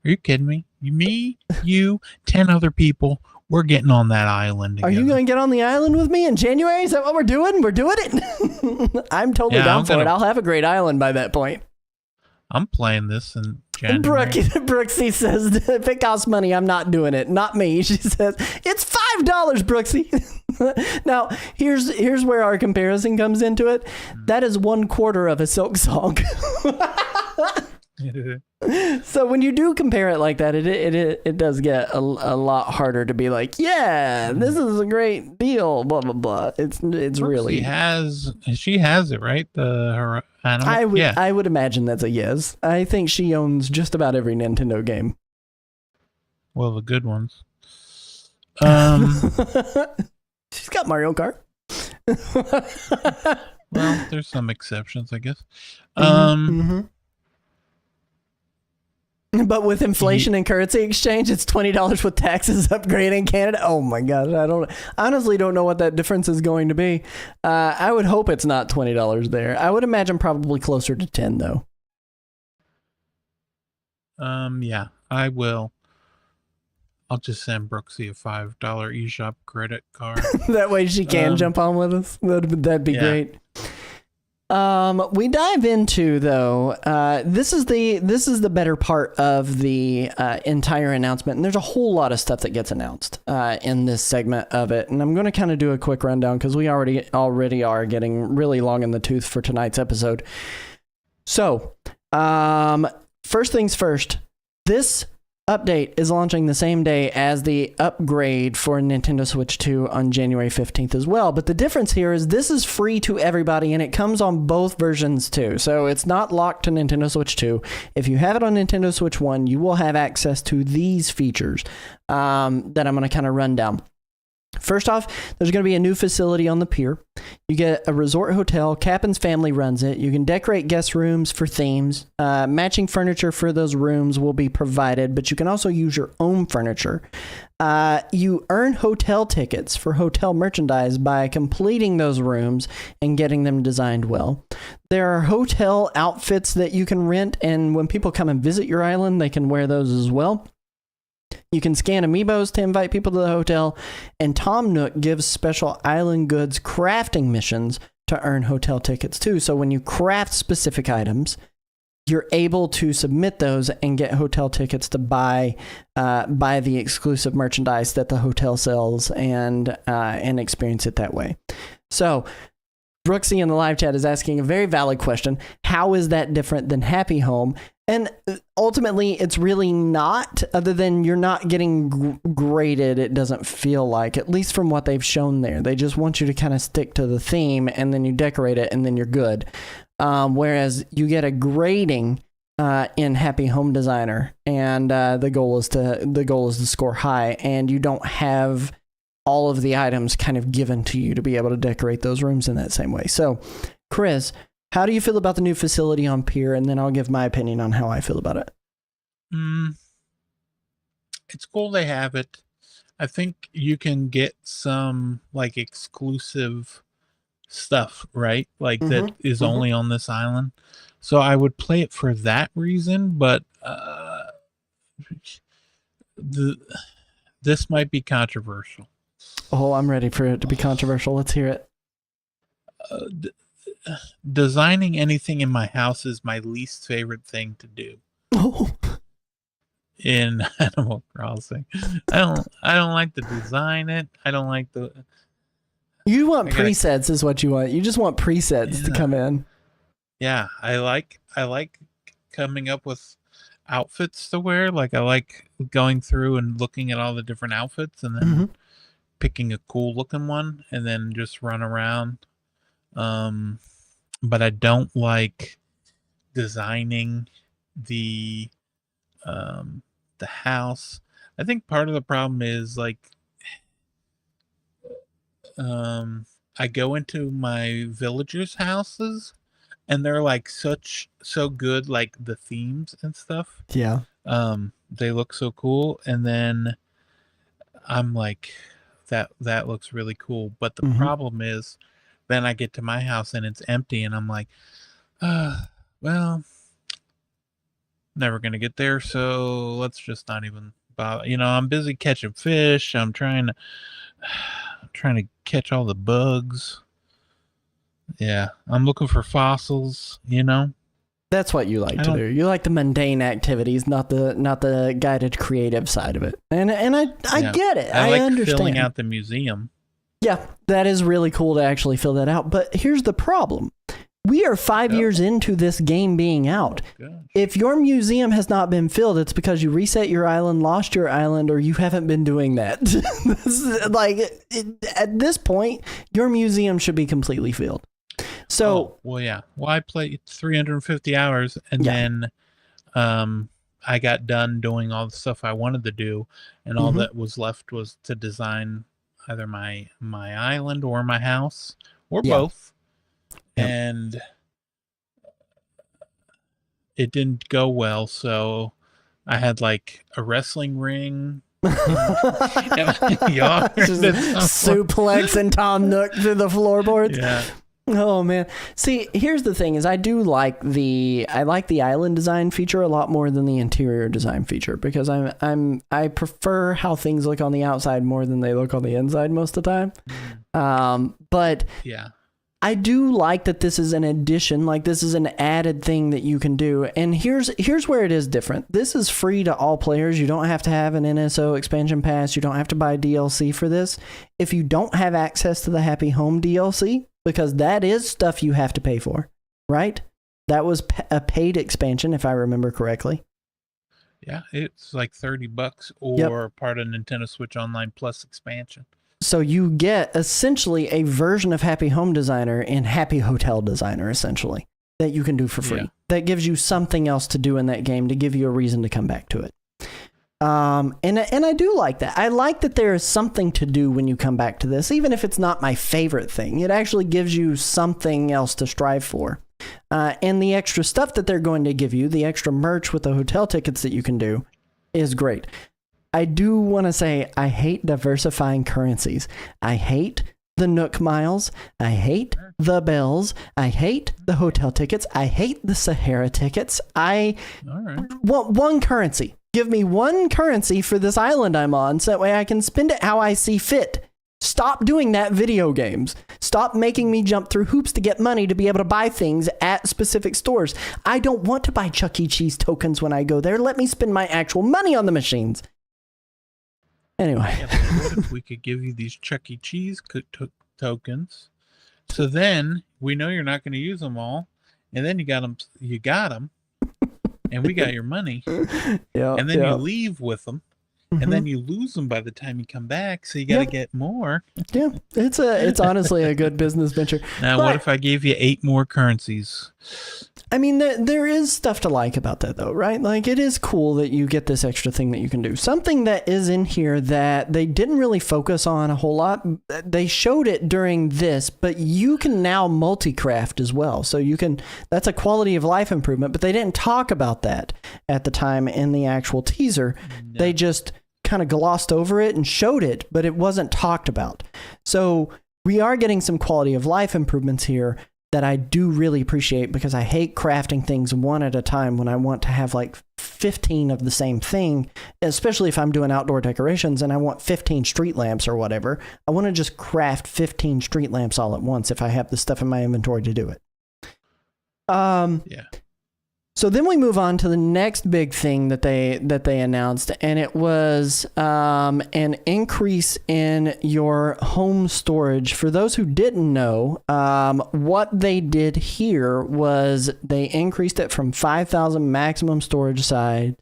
Are you kidding me? Me, you, 10 other people, we're getting on that island together. Are you going to get on the island with me in January? Is that what we're doing? We're doing it? I'm totally down for it. I'll have a great island by that point. I'm playing this in January. Brooksy says, if it costs money, I'm not doing it. Not me. She says, it's $5, Brooksy. Now, here's where our comparison comes into it. That is 1/4 of a Silk Song. So when you do compare it like that, it does get a lot harder to be like, yeah, this is a great deal, blah blah blah. It's really she has it, right? Her animal. I would imagine that's a yes. I think she owns just about every Nintendo game. Well, the good ones. She's got Mario Kart. Well, there's some exceptions, I guess. But with inflation and currency exchange, it's $20 with taxes upgrade in Canada. Oh my gosh, I honestly don't know what that difference is going to be. I would hope it's not $20 there. I would imagine probably closer to 10 though. Yeah, I will. I'll just send Brooksy a $5 eShop credit card. That way she can jump on with us. That'd be great. We dive into though. This is the better part of the entire announcement, and there's a whole lot of stuff that gets announced in this segment of it. And I'm going to kind of do a quick rundown because we already are getting really long in the tooth for tonight's episode. So, first things first. This update is launching the same day as the upgrade for Nintendo Switch 2 on January 15th as well. But the difference here is this is free to everybody, and it comes on both versions too. So it's not locked to Nintendo Switch 2. If you have it on Nintendo Switch 1, you will have access to these features that I'm going to kind of run down. First off, there's going to be a new facility on the pier. You get a resort hotel. Captain's family runs it. You can decorate guest rooms for themes. Matching furniture for those rooms will be provided, but you can also use your own furniture. You earn hotel tickets for hotel merchandise by completing those rooms and getting them designed well. There are hotel outfits that you can rent, and when people come and visit your island, they can wear those as well. You can scan amiibos to invite people to the hotel, and Tom Nook gives special island goods crafting missions to earn hotel tickets too. So when you craft specific items, you're able to submit those and get hotel tickets to buy the exclusive merchandise that the hotel sells and experience it that way. So Brooksy in the live chat is asking a very valid question. How is that different than Happy Home? And ultimately, it's really not, other than you're not getting graded, it doesn't feel like, at least from what they've shown there. They just want you to kind of stick to the theme, and then you decorate it, and then you're good. Whereas you get a grading in Happy Home Designer, and the goal is to score high, and you don't have all of the items kind of given to you to be able to decorate those rooms in that same way. So, Chris, how do you feel about the new facility on Pier? And then I'll give my opinion on how I feel about it. It's cool they have it. I think you can get some like exclusive stuff, right? Like that is only on this island. So I would play it for that reason, but this might be controversial. Oh, I'm ready for it to be controversial. Let's hear it. Designing anything in my house is my least favorite thing to do Oh, in Animal Crossing. I don't like to design it. I don't like the. you want I gotta- presets is what you want. You just want presets to Yeah. come in. Yeah, I like coming up with outfits to wear. Like I like going through and looking at all the different outfits and then Mhm. picking a cool looking one and then just run around. But I don't like designing the house. I think part of the problem is like I go into my villagers' houses and they're like so good, like the themes and stuff. Yeah. They look so cool, and then I'm like, that looks really cool. But the Mhm. problem is, then I get to my house and it's empty, and I'm like, well, never gonna get there, so let's just not even bother. I'm busy catching fish. I'm trying to catch all the bugs. Yeah, I'm looking for fossils. That's what you like to do. You like the mundane activities, not the guided creative side of it. And I Yeah. get it. I I like understand. filling out the museum. Yeah, that is really cool to actually fill that out. But here's the problem. We are 5 Yep. years into this game being out. Gosh. If your museum has not been filled, it's because you reset your island, lost your island, or you haven't been doing that. At this point, your museum should be completely filled. So, well, yeah. Well, I played 350 hours, and Yeah. then I got done doing all the stuff I wanted to do, and all Mhm. that was left was to design either my island or my house, or Yeah. both. Yep. And it didn't go well, so I had like a wrestling ring. Yard Just at some point. suplex and Tom Nook through the floorboards. Yeah. Oh man. See, here's the thing is I like the island design feature a lot more than the interior design feature because I prefer how things look on the outside more than they look on the inside most of the time. But Yeah. I do like that this is an addition, like this is an added thing that you can do. And here's where it is different. This is free to all players. You don't have to have an NSO expansion pass. You don't have to buy DLC for this. If you don't have access to the Happy Home DLC, because that is stuff you have to pay for, right? That was a paid expansion, if I remember correctly. Yeah, it's like $30 or part of Nintendo Switch Online Plus expansion. So you get essentially a version of Happy Home Designer and Happy Hotel Designer, essentially, that you can do for free. Yeah. That gives you something else to do in that game to give you a reason to come back to it. And I do like that. I like that there is something to do when you come back to this, even if it's not my favorite thing. It actually gives you something else to strive for. And the extra stuff that they're going to give you, the extra merch with the hotel tickets that you can do, is great. I do want to say I hate diversifying currencies. I hate the Nook miles. I hate the bells. I hate the hotel tickets. I hate the Sahara tickets. I All right. want one currency. Give me one currency for this island I'm on so that way I can spend it how I see fit. Stop doing that, video games. Stop making me jump through hoops to get money to be able to buy things at specific stores. I don't want to buy Chuck E. Cheese tokens when I go there. Let me spend my actual money on the machines. Anyway. Yeah, but what if we could give you these Chuck E. Cheese tokens? So then we know you're not going to use them all, and then you got them, and we got your money, Yeah, and then you leave with them, and then you lose them by the time you come back. So you got to get more. Yeah, it's honestly a good business venture. Now, what if I gave you 8 more currencies? I mean, there is stuff to like about that, though, right? Like, it is cool that you get this extra thing that you can do. Something that is in here that they didn't really focus on a whole lot. They showed it during this, but you can now multi-craft as well. So that's a quality of life improvement, but they didn't talk about that at the time in the actual teaser. No. They just kind of glossed over it and showed it, but it wasn't talked about. So we are getting some quality of life improvements here that I do really appreciate, because I hate crafting things one at a time when I want to have like 15 of the same thing, especially if I'm doing outdoor decorations and I want 15 street lamps or whatever. I want to just craft 15 street lamps all at once if I have the stuff in my inventory to do it. Yeah. So then we move on to the next big thing that they announced, and it was an increase in your home storage. For those who didn't know, what they did here was they increased it from 5,000 maximum storage size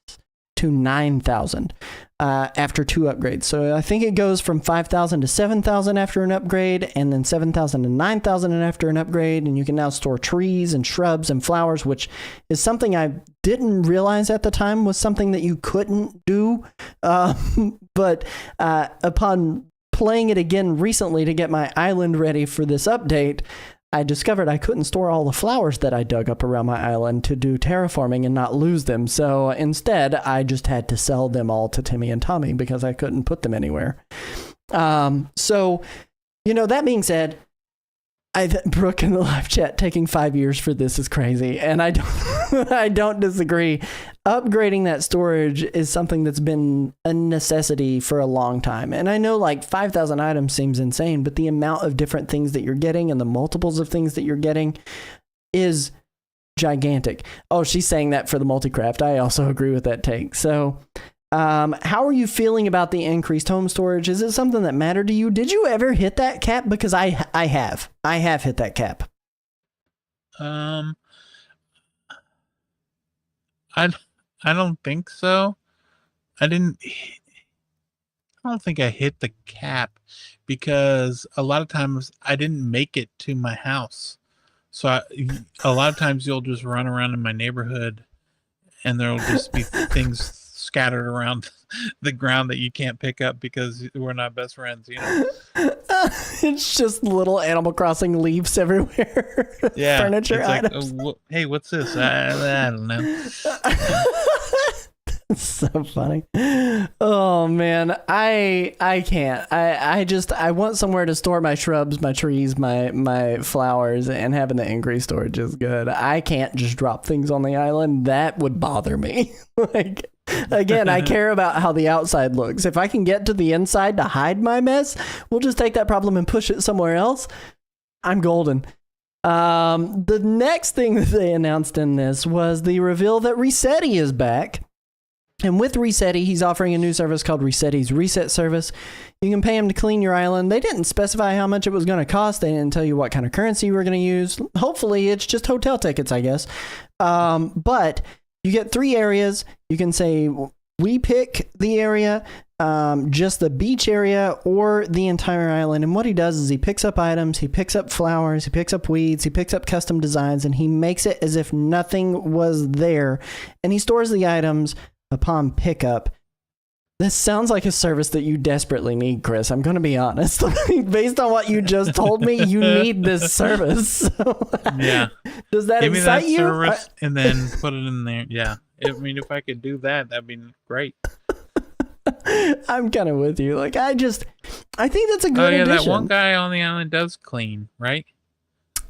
to 9,000 after 2 upgrades. So I think it goes from 5,000 to 7,000 after an upgrade, and then 7,000 to 9,000 after an upgrade. And you can now store trees and shrubs and flowers, which is something I didn't realize at the time was something that you couldn't do. But upon playing it again recently to get my island ready for this update, I discovered I couldn't store all the flowers that I dug up around my island to do terraforming and not lose them. So instead, I just had to sell them all to Timmy and Tommy because I couldn't put them anywhere. So, that being said, Brooke in the live chat, taking 5 years for this is crazy. And I don't disagree. Upgrading that storage is something that's been a necessity for a long time. And I know like 5,000 items seems insane, but the amount of different things that you're getting and the multiples of things that you're getting is gigantic. Oh, she's saying that for the multi-craft. I also agree with that take. So how are you feeling about the increased home storage? Is it something that mattered to you? Did you ever hit that cap? Because I have hit that cap. I don't think so. I don't think I hit the cap because a lot of times I didn't make it to my house. So a lot of times you'll just run around in my neighborhood and there'll just be things scattered around the ground that you can't pick up because we're not best friends, It's just little Animal Crossing leaves everywhere. Yeah. Furniture it's items. Like, hey, what's this? I don't know. That's so funny. Oh man, I can't. I want somewhere to store my shrubs, my trees, my flowers, and having the increased storage is good. I can't just drop things on the island. That would bother me. Like, again, I care about how the outside looks. If I can get to the inside to hide my mess, we'll just take that problem and push it somewhere else. I'm golden. The next thing that they announced in this was the reveal that Resetti is back. And with Resetti, he's offering a new service called Resetti's Reset Service. You can pay him to clean your island. They didn't specify how much it was going to cost. They didn't tell you what kind of currency you were going to use. Hopefully, it's just hotel tickets, I guess. But you get 3 areas. You can say, we pick the area, just the beach area, or the entire island. And what he does is he picks up items, he picks up flowers, he picks up weeds, he picks up custom designs, and he makes it as if nothing was there. And he stores the items upon pickup. This sounds like a service that you desperately need, Chris. I'm going to be honest. Based on what you just told me, you need this service. So, yeah. Does that Give excite me that you? service and then put it in there. Yeah. I mean, if I could do that, that'd be great. I'm kind of with you. Like, I think that's a good addition. addition. That one guy on the island does clean, right?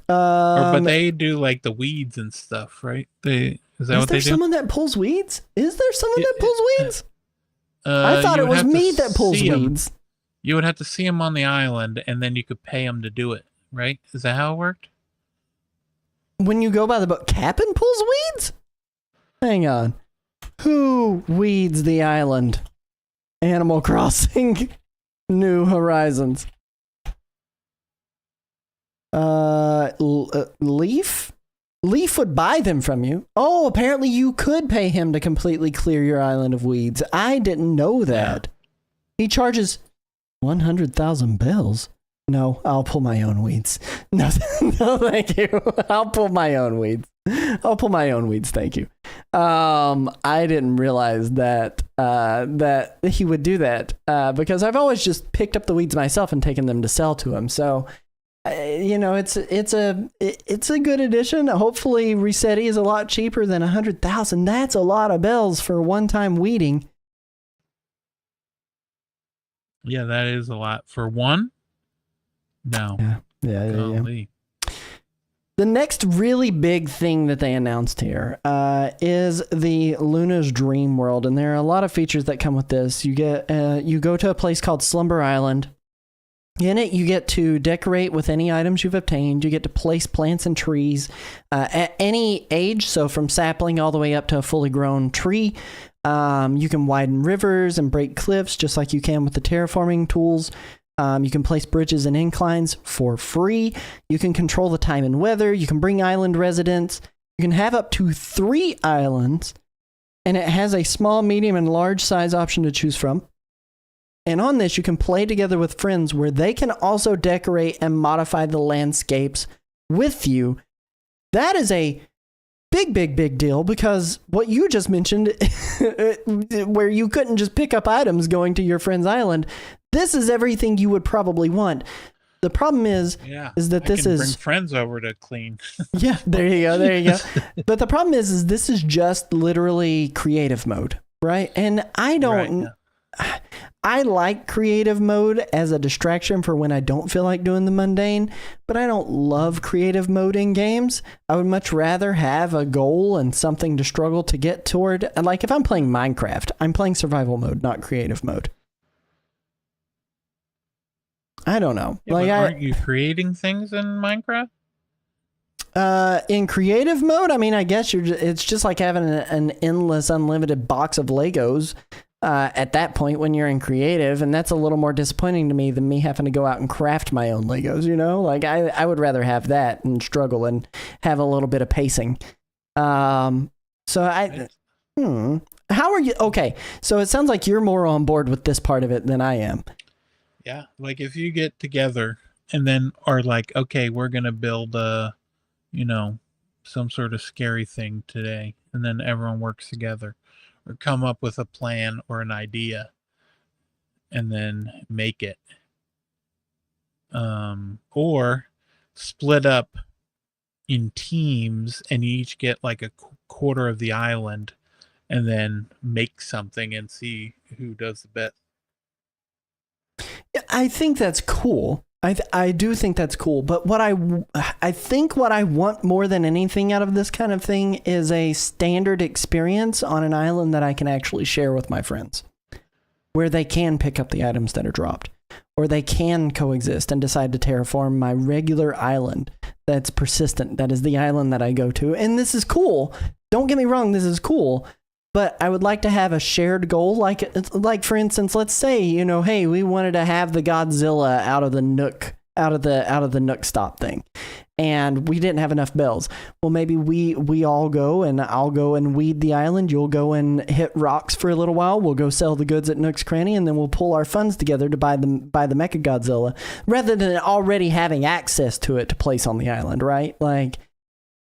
But they do like the weeds and stuff, right? Is that what they do? Is there someone that pulls weeds? Is there someone that pulls weeds? I thought you it would was have to me that pulls see 'em. weeds. You would have to see him on the island, and then you could pay him to do it, right? Is that how it worked? When you go by the book, Cap'n pulls weeds? Hang on. Who weeds the island? Animal Crossing New Horizons. Leaf? Leaf would buy them from you. Oh, apparently you could pay him to completely clear your island of weeds. I didn't know that. He charges 100,000 bells. No, I'll pull my own weeds. No, no, thank you. I'll pull my own weeds. Thank you. I didn't realize that that he would do that because I've always just picked up the weeds myself and taken them to sell to him. So, it's a good addition. Hopefully, Resetti is a lot cheaper than 100,000. That's a lot of bells for one-time weeding. Yeah, that is a lot for one. No. Yeah. Golly. The next really big thing that they announced here is the Luna's Dream World, and there are a lot of features that come with this. You go to a place called Slumber Island. In it, you get to decorate with any items you've obtained. You get to place plants and trees at any age, so from sapling all the way up to a fully grown tree. You can widen rivers and break cliffs just like you can with the terraforming tools. You can place bridges and inclines for free. You can control the time and weather. You can bring island residents. You can have up to 3 islands, and it has a small, medium, and large size option to choose from. And on this, you can play together with friends where they can also decorate and modify the landscapes with you. That is a big deal, because what you just mentioned, where you couldn't just pick up items going to your friend's island, this is everything you would probably want. The problem is that this is bring friends over to clean. Yeah, there you go. But the problem is this is just literally creative mode, right? And I don't. I like creative mode as a distraction for when I don't feel like doing the mundane, but I don't love creative mode in games. I would much rather have a goal and something to struggle to get toward. And like if I'm playing Minecraft, I'm playing survival mode, not creative mode. I don't know. Yeah, like, aren't you creating things in Minecraft? In creative mode, I mean, I guess it's just like having an endless, unlimited box of Legos. At that point when you're in creative, and that's a little more disappointing to me than me having to go out and craft my own Legos, you know? Like, I would rather have that and struggle and have a little bit of pacing. How are you? Okay, so it sounds like you're more on board with this part of it than I am. Yeah, like if you get together and then are like, okay, we're going to build some sort of scary thing today, and then everyone works together. Or come up with a plan or an idea and then make it. Or split up in teams and you each get like a quarter of the island and then make something and see who does the best. Yeah, I think that's cool. I do think that's cool, but what I think what I want more than anything out of this kind of thing is a standard experience on an island that I can actually share with my friends, where they can pick up the items that are dropped, or they can coexist and decide to terraform my regular island that's persistent, that is the island that I go to. And this is cool. Don't get me wrong, this is cool. But I would like to have a shared goal, like for instance, let's say, hey, we wanted to have the Godzilla out of the Nook stop thing, and we didn't have enough bells. Well, maybe we all go, and I'll go and weed the island. You'll go and hit rocks for a little while. We'll go sell the goods at Nook's Cranny, and then we'll pull our funds together to buy the Mechagodzilla, rather than already having access to it to place on the island, right? Like,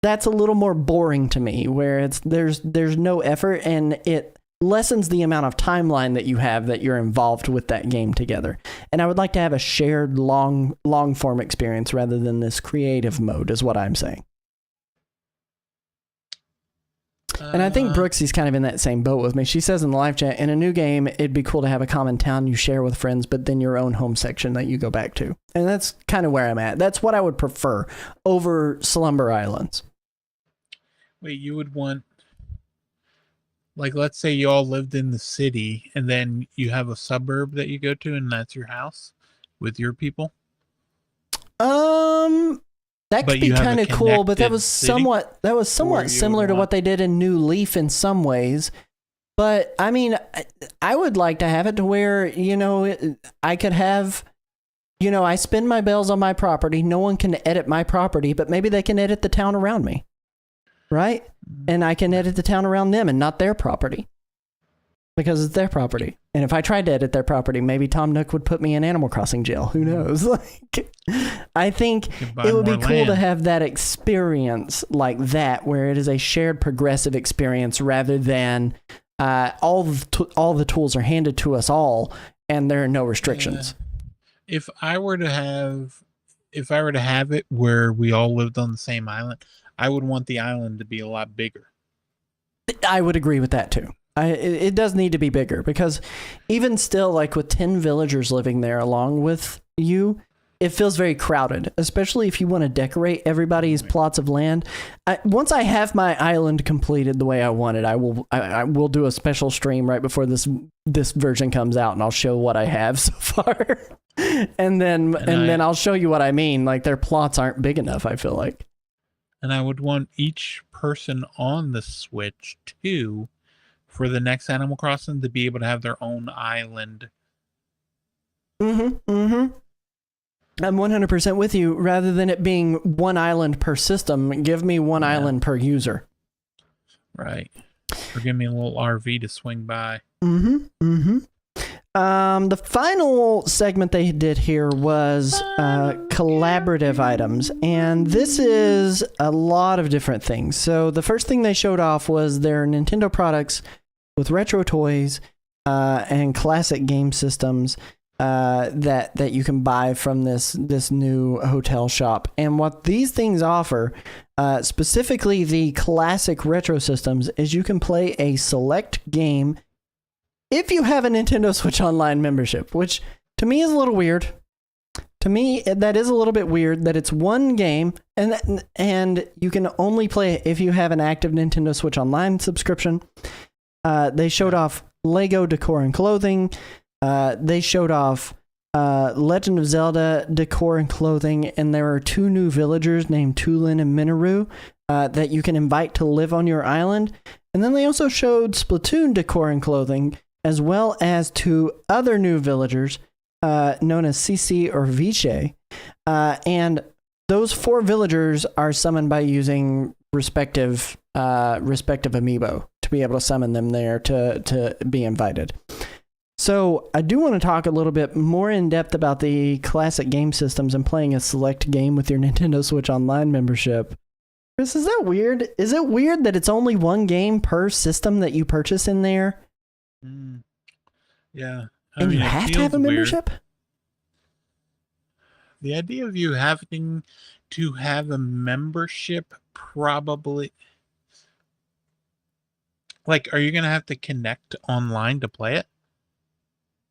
that's a little more boring to me, where there's no effort, and it lessens the amount of timeline that you have that you're involved with that game together. And I would like to have a shared long form experience rather than this creative mode, is what I'm saying. And I think Brooksy's kind of in that same boat with me. She says in the live chat, in a new game, it'd be cool to have a common town you share with friends, but then your own home section that you go back to. And that's kind of where I'm at. That's what I would prefer over Slumber Islands. Wait, you would want, like, let's say you all lived in the city and then you have a suburb that you go to and that's your house with your people? That could be kind of cool, but that was somewhat similar to what they did in New Leaf in some ways. But I mean, I would like to have it to where, I could have, I spend my bells on my property. No one can edit my property, but maybe they can edit the town around me. Right? And I can edit the town around them and not their property, because it's their property. And if I tried to edit their property, maybe Tom Nook would put me in Animal Crossing jail. Who knows? Like, I think it would be cool to have that experience like that, where it is a shared progressive experience rather than all the tools are handed to us all and there are no restrictions. If I were to have it where we all lived on the same island, I would want the island to be a lot bigger. I would agree with that too. It does need to be bigger, because even still, like with 10 villagers living there along with you, it feels very crowded, especially if you want to decorate everybody's plots of land. Once I have my island completed the way I want it, I will do a special stream right before this version comes out, and I'll show what I have so far, and then I'll show you what I mean. Like, their plots aren't big enough, I feel like. And I would want each person on the Switch too, for the next Animal Crossing, to be able to have their own island. I'm 100% with you. Rather than it being one island per system, give me one island per user. Right. Or give me a little RV to swing by. The final segment they did here was collaborative items, and this is a lot of different things. So the first thing they showed off was their Nintendo products with retro toys and classic game systems that you can buy from this new hotel shop. And what these things offer, specifically the classic retro systems, is you can play a select game if you have a Nintendo Switch Online membership, which to me is a little weird. To me, that is a little bit weird that it's one game and you can only play it if you have an active Nintendo Switch Online subscription. They showed off Lego decor and clothing. They showed off Legend of Zelda decor and clothing, and there are 2 new villagers named Tulin and Minoru that you can invite to live on your island. And then they also showed Splatoon decor and clothing, as well as 2 other new villagers known as Cici or Viche. And those 4 villagers are summoned by using respective amiibo to be able to summon them there to be invited. So I do want to talk a little bit more in depth about the classic game systems and playing a select game with your Nintendo Switch Online membership. Chris, is that weird? Is it weird that it's only one game per system that you purchase in there? Yeah. And you have to have a membership? Weird. The idea of you having to have a membership probably... Like, are you going to have to connect online to play it?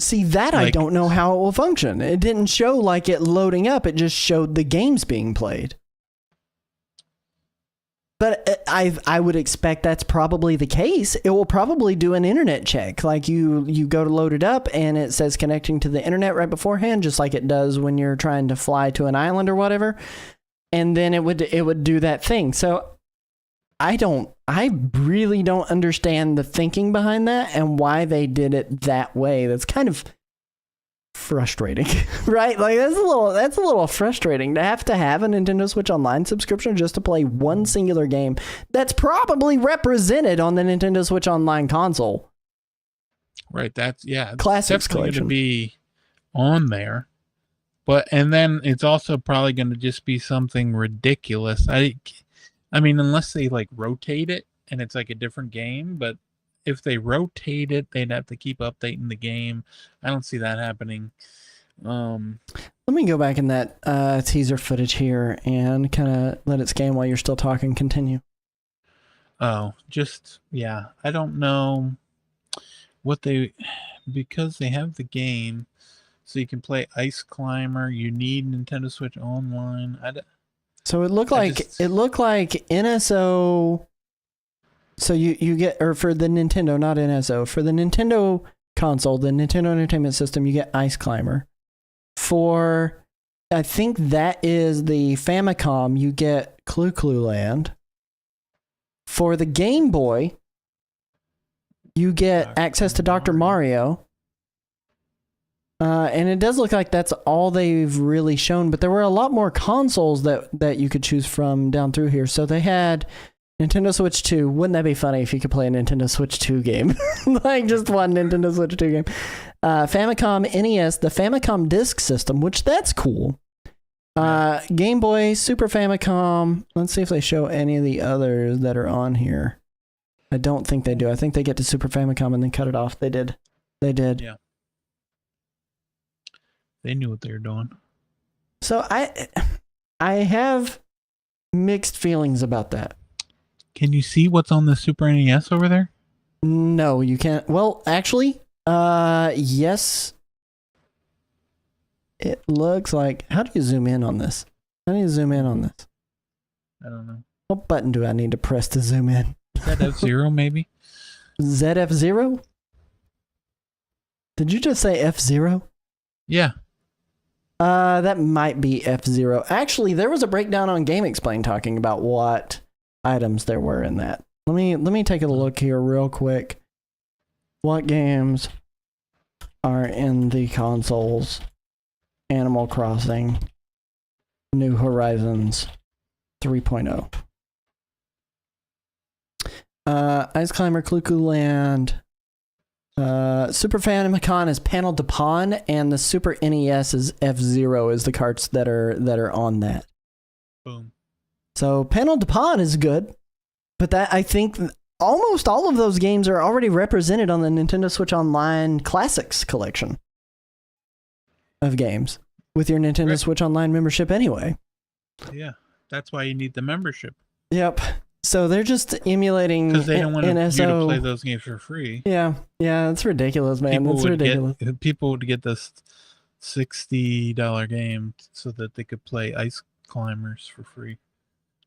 See, that I don't know how it will function. It didn't show like it loading up. It just showed the games being played. But I would expect that's probably the case. It will probably do an internet check. Like you go to load it up and it says connecting to the internet right beforehand, just like it does when you're trying to fly to an island or whatever. And then it would do that thing. So I really don't understand the thinking behind that and why they did it that way. That's kind of frustrating, right? Like that's a little frustrating to have a Nintendo Switch Online subscription just to play one singular game that's probably represented on the Nintendo Switch Online console. Right. That's Classics definitely collection going to be on there. And then it's also probably going to just be something ridiculous. I mean, unless they like rotate it and it's like a different game, but if they rotate it, they'd have to keep updating the game. I don't see that happening. Let me go back in that teaser footage here and kind of let it scan while you're still talking. Continue. Oh, I don't know because they have the game, so you can play Ice Climber. You need Nintendo Switch Online. So it looked like NSO. So you get, or for the Nintendo, not NSO, for the Nintendo console, the Nintendo Entertainment System, you get Ice Climber. For, I think that is the Famicom, you get Clu Clu Land. For the Game Boy, you get access to Dr. Mario. And it does look like that's all they've really shown, but there were a lot more consoles that you could choose from down through here. So they had Nintendo Switch 2. Wouldn't that be funny if you could play a Nintendo Switch 2 game? Like just one Nintendo Switch 2 game. Famicom NES, the Famicom Disk System, which that's cool. Game Boy, Super Famicom. Let's see if they show any of the others that are on here. I don't think they do. I think they get to Super Famicom and then cut it off. They did. Yeah. They knew what they were doing. So I have mixed feelings about that. Can you see what's on the Super NES over there? No, you can't. Well, actually, yes. it looks like. How do you zoom in on this? How do you zoom in on this? I don't know. What button do I need to press to zoom in? Is that F-Zero maybe? ZF0? Did you just say F0? Yeah. That might be F0. Actually, there was a breakdown on Game Explain talking about what items there were in that. Let me take a look here real quick. What games are in the consoles? Animal Crossing, New Horizons 3.0. Ice Climber, Clue Land. Super Famicom is Panel de Pon, and the Super NES is F-Zero is the carts that are on that. Boom. So Panel de Pon is good, but that I think almost all of those games are already represented on the Nintendo Switch Online Classics collection of games with your Nintendo Switch Online membership anyway. Yeah, that's why you need the membership. Yep. So they're just emulating because they don't want you NSO. to play those games for free. Yeah, it's ridiculous, man. It's ridiculous. People would get this $60 game so that they could play Ice Climbers for free.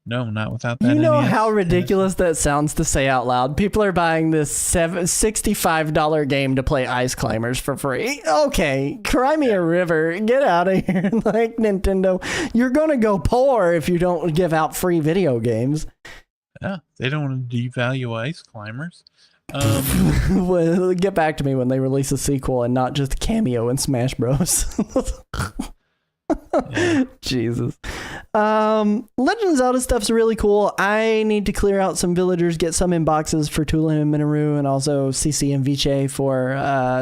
No, not without that. You know NES how ridiculous that sounds to say out loud. People are buying this $65 game to play Ice Climbers for free. Okay, cry me a river. Get out of here. Like, Nintendo, you're going to go poor if you don't give out free video games. Yeah, they don't want to devalue Ice Climbers. Well, get back to me when they release a sequel and not just cameo in Smash Bros. Yeah. Jesus. Legend of Zelda stuff's really cool. I need to clear out some villagers, get some in boxes for Tulin and Minoru, and also CC and Viche for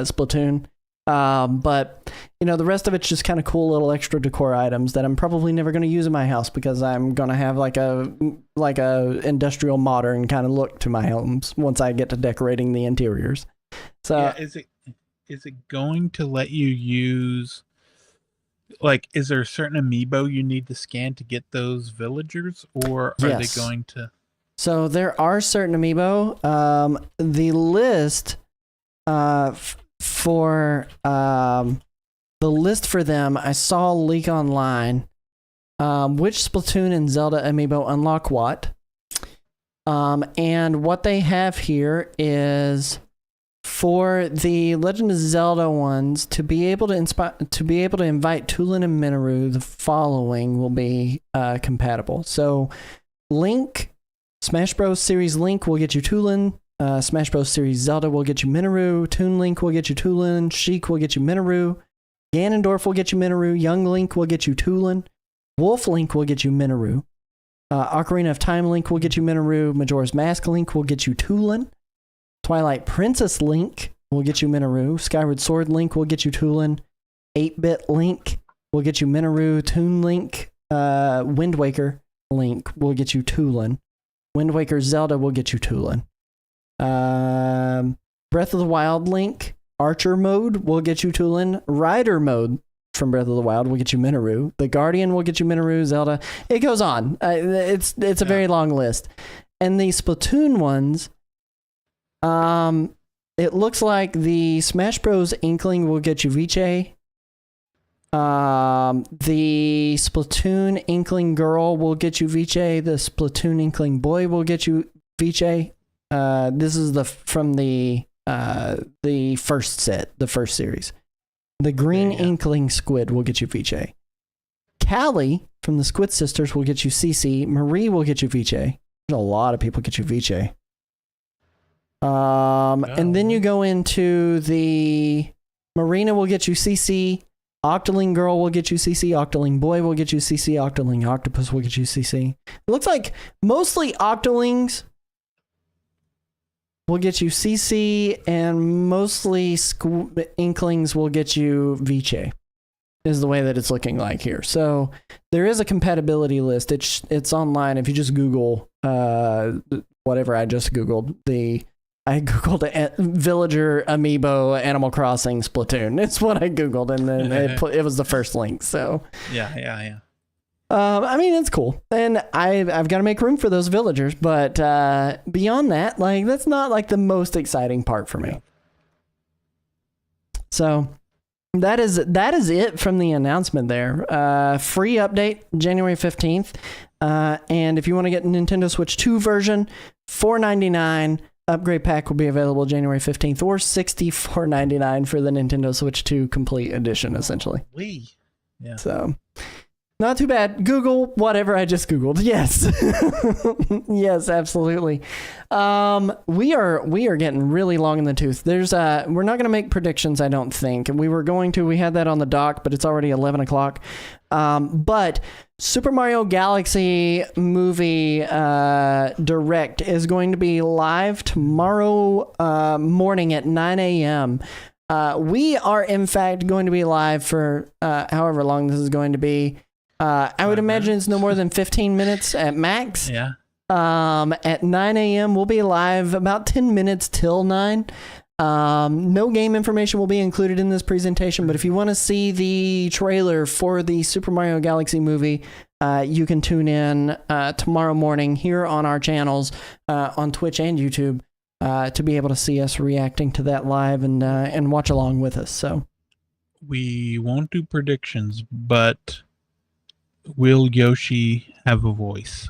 Splatoon. But the rest of it's just kind of cool little extra decor items that I'm probably never going to use in my house because I'm going to have like a industrial modern kind of look to my homes once I get to decorating the interiors. So yeah, is it going to let you use, like, is there a certain amiibo you need to scan to get those villagers, or are Yes. they going to? So there are certain amiibo. The list for them, I saw a leak online. Which Splatoon and Zelda amiibo unlock what? And what they have here is for the Legend of Zelda ones to be able to invite Tulin and Minoru, the following will be compatible. So Link, Smash Bros. Series Link will get you Tulin. Smash Bros. Series Zelda will get you Minoru. Toon Link will get you Tulin. Sheik will get you Minoru. Ganondorf will get you Minoru. Young Link will get you Tulin. Wolf Link will get you Minoru. Ocarina of Time Link will get you Minoru. Majora's Mask Link will get you Tulin. Twilight Princess Link will get you Minoru. Skyward Sword Link will get you Tulin. 8-Bit Link will get you Minoru. Toon Link, Wind Waker Link will get you Tulin. Wind Waker Zelda will get you Tulin. Breath of the Wild Link, Archer Mode will get you Tulin. Rider Mode from Breath of the Wild will get you Minoru. The Guardian will get you Minoru, Zelda. It goes on. It's a very long list. And the Splatoon ones, it looks like the Smash Bros. Inkling will get you Viche. The Splatoon Inkling Girl will get you Viche. The Splatoon Inkling Boy will get you Viche. This is from the first set, the first series. The Green Inkling Squid will get you Viche. Callie from the Squid Sisters will get you CC. Marie will get you Viche. There's a lot of people get you Viche. And then you go into the Marina will get you CC. Octoling Girl will get you CC. Octoling Boy will get you CC. Octoling Octopus will get you CC. It looks like mostly Octolings will get you CC, and mostly Inklings will get you Viche, is the way that it's looking like here. So there is a compatibility list. It's online. If you just Google whatever I just Googled, I Googled Villager Amiibo Animal Crossing Splatoon. It's what I Googled, and then it was the first link. So yeah. I mean, it's cool, and I've got to make room for those villagers, but beyond that, like, that's not like the most exciting part for me. So That is it from the announcement there. Free update January 15th. And if you want to get a Nintendo Switch 2 version, $4.99. Upgrade pack will be available January 15th, or $64.99 for the Nintendo Switch 2 Complete Edition, essentially. Yeah. So, not too bad. Google whatever I just Googled. Yes. Yes, absolutely. We are getting really long in the tooth. We're not going to make predictions, I don't think. We had that on the dock, but it's already 11 o'clock. But Super Mario Galaxy movie Direct is going to be live tomorrow morning at 9 a.m. We are, in fact, going to be live for however long this is going to be. I would imagine it's no more than 15 minutes at max. Yeah. At 9 a.m. We'll be live about 10 minutes till 9. No game information will be included in this presentation, but if you want to see the trailer for the Super Mario Galaxy movie, you can tune in tomorrow morning here on our channels on Twitch and YouTube to be able to see us reacting to that live and watch along with us. So we won't do predictions, but will Yoshi have a voice?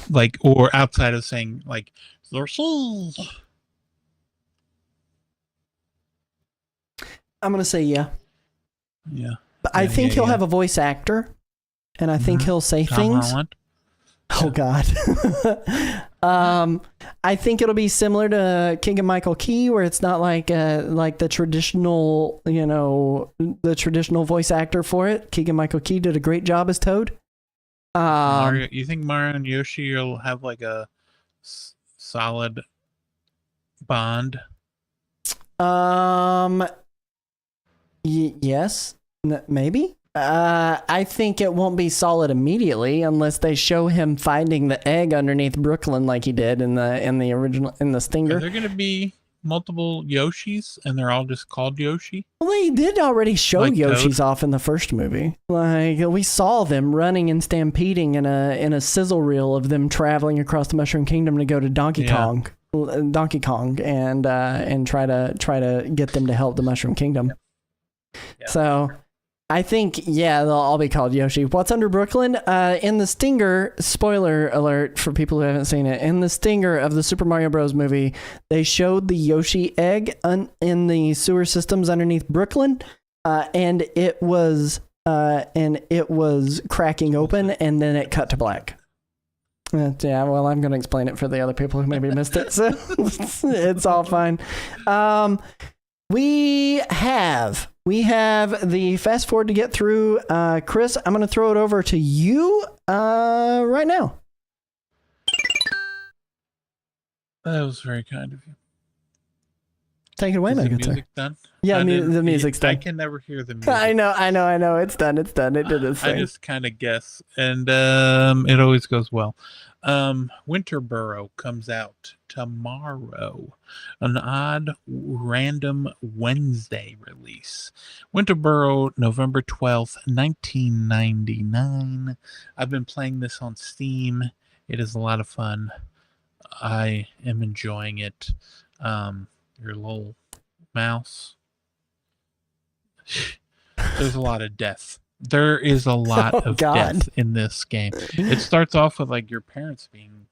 Like, or outside of saying like Yoshi. I'm gonna say yeah. Yeah. But I think he'll have a voice actor, and I think he'll say Tom things. Holland. Oh God. I think it'll be similar to Keegan Michael Key, where it's not like the traditional, the traditional voice actor for it. Keegan Michael Key did a great job as Toad. Mario, you think Mario and Yoshi will have like a solid bond? Yes, maybe. I think it won't be solid immediately unless they show him finding the egg underneath Brooklyn like he did in the original, in the Stinger. Are there going to be multiple Yoshis and they're all just called Yoshi? Well, they did already show Like Yoshis Toad? off in the first movie. Like, we saw them running and stampeding in a sizzle reel of them traveling across the Mushroom Kingdom to go to Donkey Kong and try to get them to help the Mushroom Kingdom. Yeah. So I think, they'll all be called Yoshi. What's under Brooklyn? In the Stinger, spoiler alert for people who haven't seen it, in the Stinger of the Super Mario Bros. Movie, they showed the Yoshi egg in the sewer systems underneath Brooklyn, and it was cracking open, and then it cut to black. Well, I'm going to explain it for the other people who maybe missed it, so it's all fine. We have the fast forward to get through. Chris, I'm going to throw it over to you right now. That was very kind of you. Take it away, Is the Megatar. music done? Yeah, the music's done. I can never hear the music. I know. It's done. It did its thing. I just kind of guess, and it always goes well. Winterboro comes out tomorrow, an odd random Wednesday release. Winterboro, November 12th, 1999. I've been playing this on Steam. It is a lot of fun. I am enjoying it. Your little mouse. There's a lot of death. There is a lot of death in this game. It starts off with like your parents being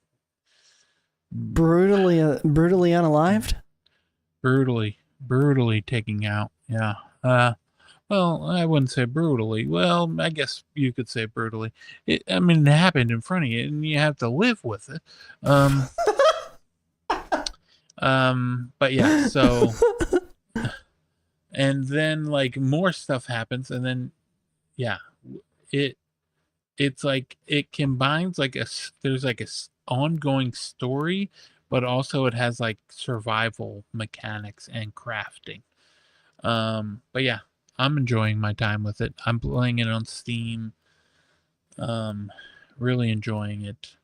brutally unalived, brutally taken out. Yeah. Well, I wouldn't say brutally. Well, I guess you could say brutally. It happened in front of you, and you have to live with it. But yeah, so, and then like more stuff happens, and then, yeah, it's like it combines like there's like a ongoing story, but also it has like survival mechanics and crafting. But yeah, I'm enjoying my time with it. I'm playing it on Steam. Really enjoying it.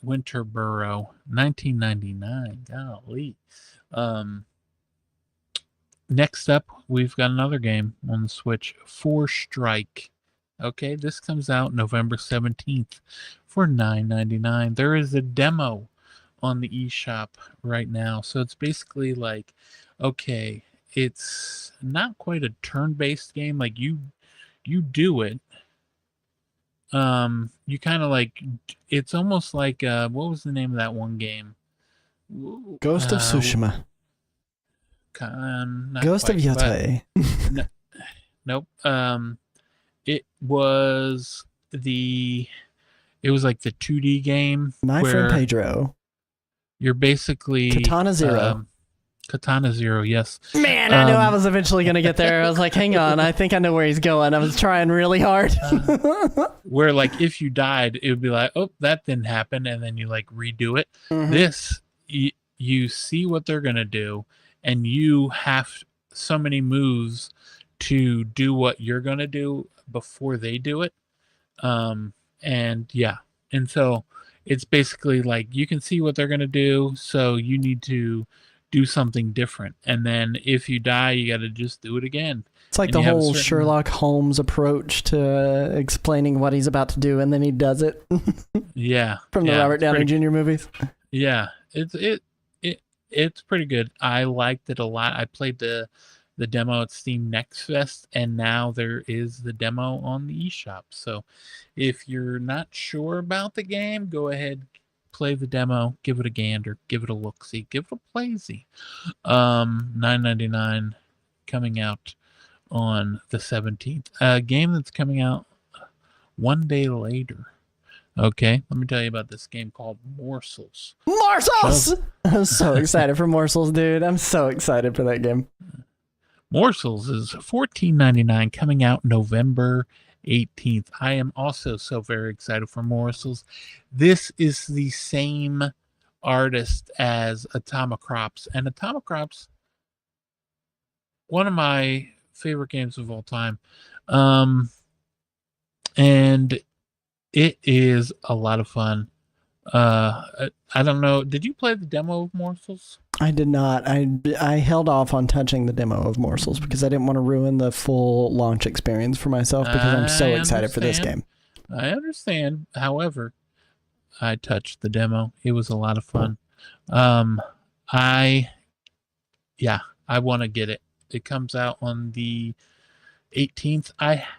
Winterboro, 1999. Golly. Next up, we've got another game on the Switch, Four Strike. Okay, this comes out November 17th for $9.99. There is a demo on the eShop right now. So it's basically like okay, it's not quite a turn-based game. Like you do it. You kind of like it's almost like what was the name of that one game? Ghost of Tsushima. Not Ghost quite, of Yotei. no, nope. It was like the 2D game. My Friend Pedro. You're basically Katana Zero. Katana Zero, yes. Man, I knew I was eventually going to get there. I was like, hang on, I think I know where he's going. I was trying really hard. Where, like, if you died, it would be like, oh, that didn't happen, and then you, like, redo it. Mhm. This, you see what they're going to do, and you have so many moves to do what you're going to do before they do it. And, yeah. And so it's basically like you can see what they're going to do, so you need to do something different, and then if you die, you got to just do it again. It's like the whole Sherlock Holmes approach to explaining what he's about to do, and then he does it. Yeah, from the Robert Downey Jr. movies. Yeah, it's pretty good. I liked it a lot. I played the demo at Steam Next Fest, and now there is the demo on the eShop. So if you're not sure about the game, go ahead, play the demo, give it a gander, give it a look-see, give it a play-see. $9.99 coming out on the 17th. A game that's coming out one day later. Okay, let me tell you about this game called Morsels. Morsels! I'm so excited for Morsels, dude. I'm so excited for that game. Morsels is $14.99 coming out November 18th. I am also so very excited for Morsels. This is the same artist as Atomic Crops, and Atomic Crops, one of my favorite games of all time. And it is a lot of fun. I don't know. Did you play the demo of Morsels? I did not. I held off on touching the demo of Morsels because I didn't want to ruin the full launch experience for myself because I'm so excited for this game. I understand. However, I touched the demo. It was a lot of fun. I want to get it. It comes out on the 18th. I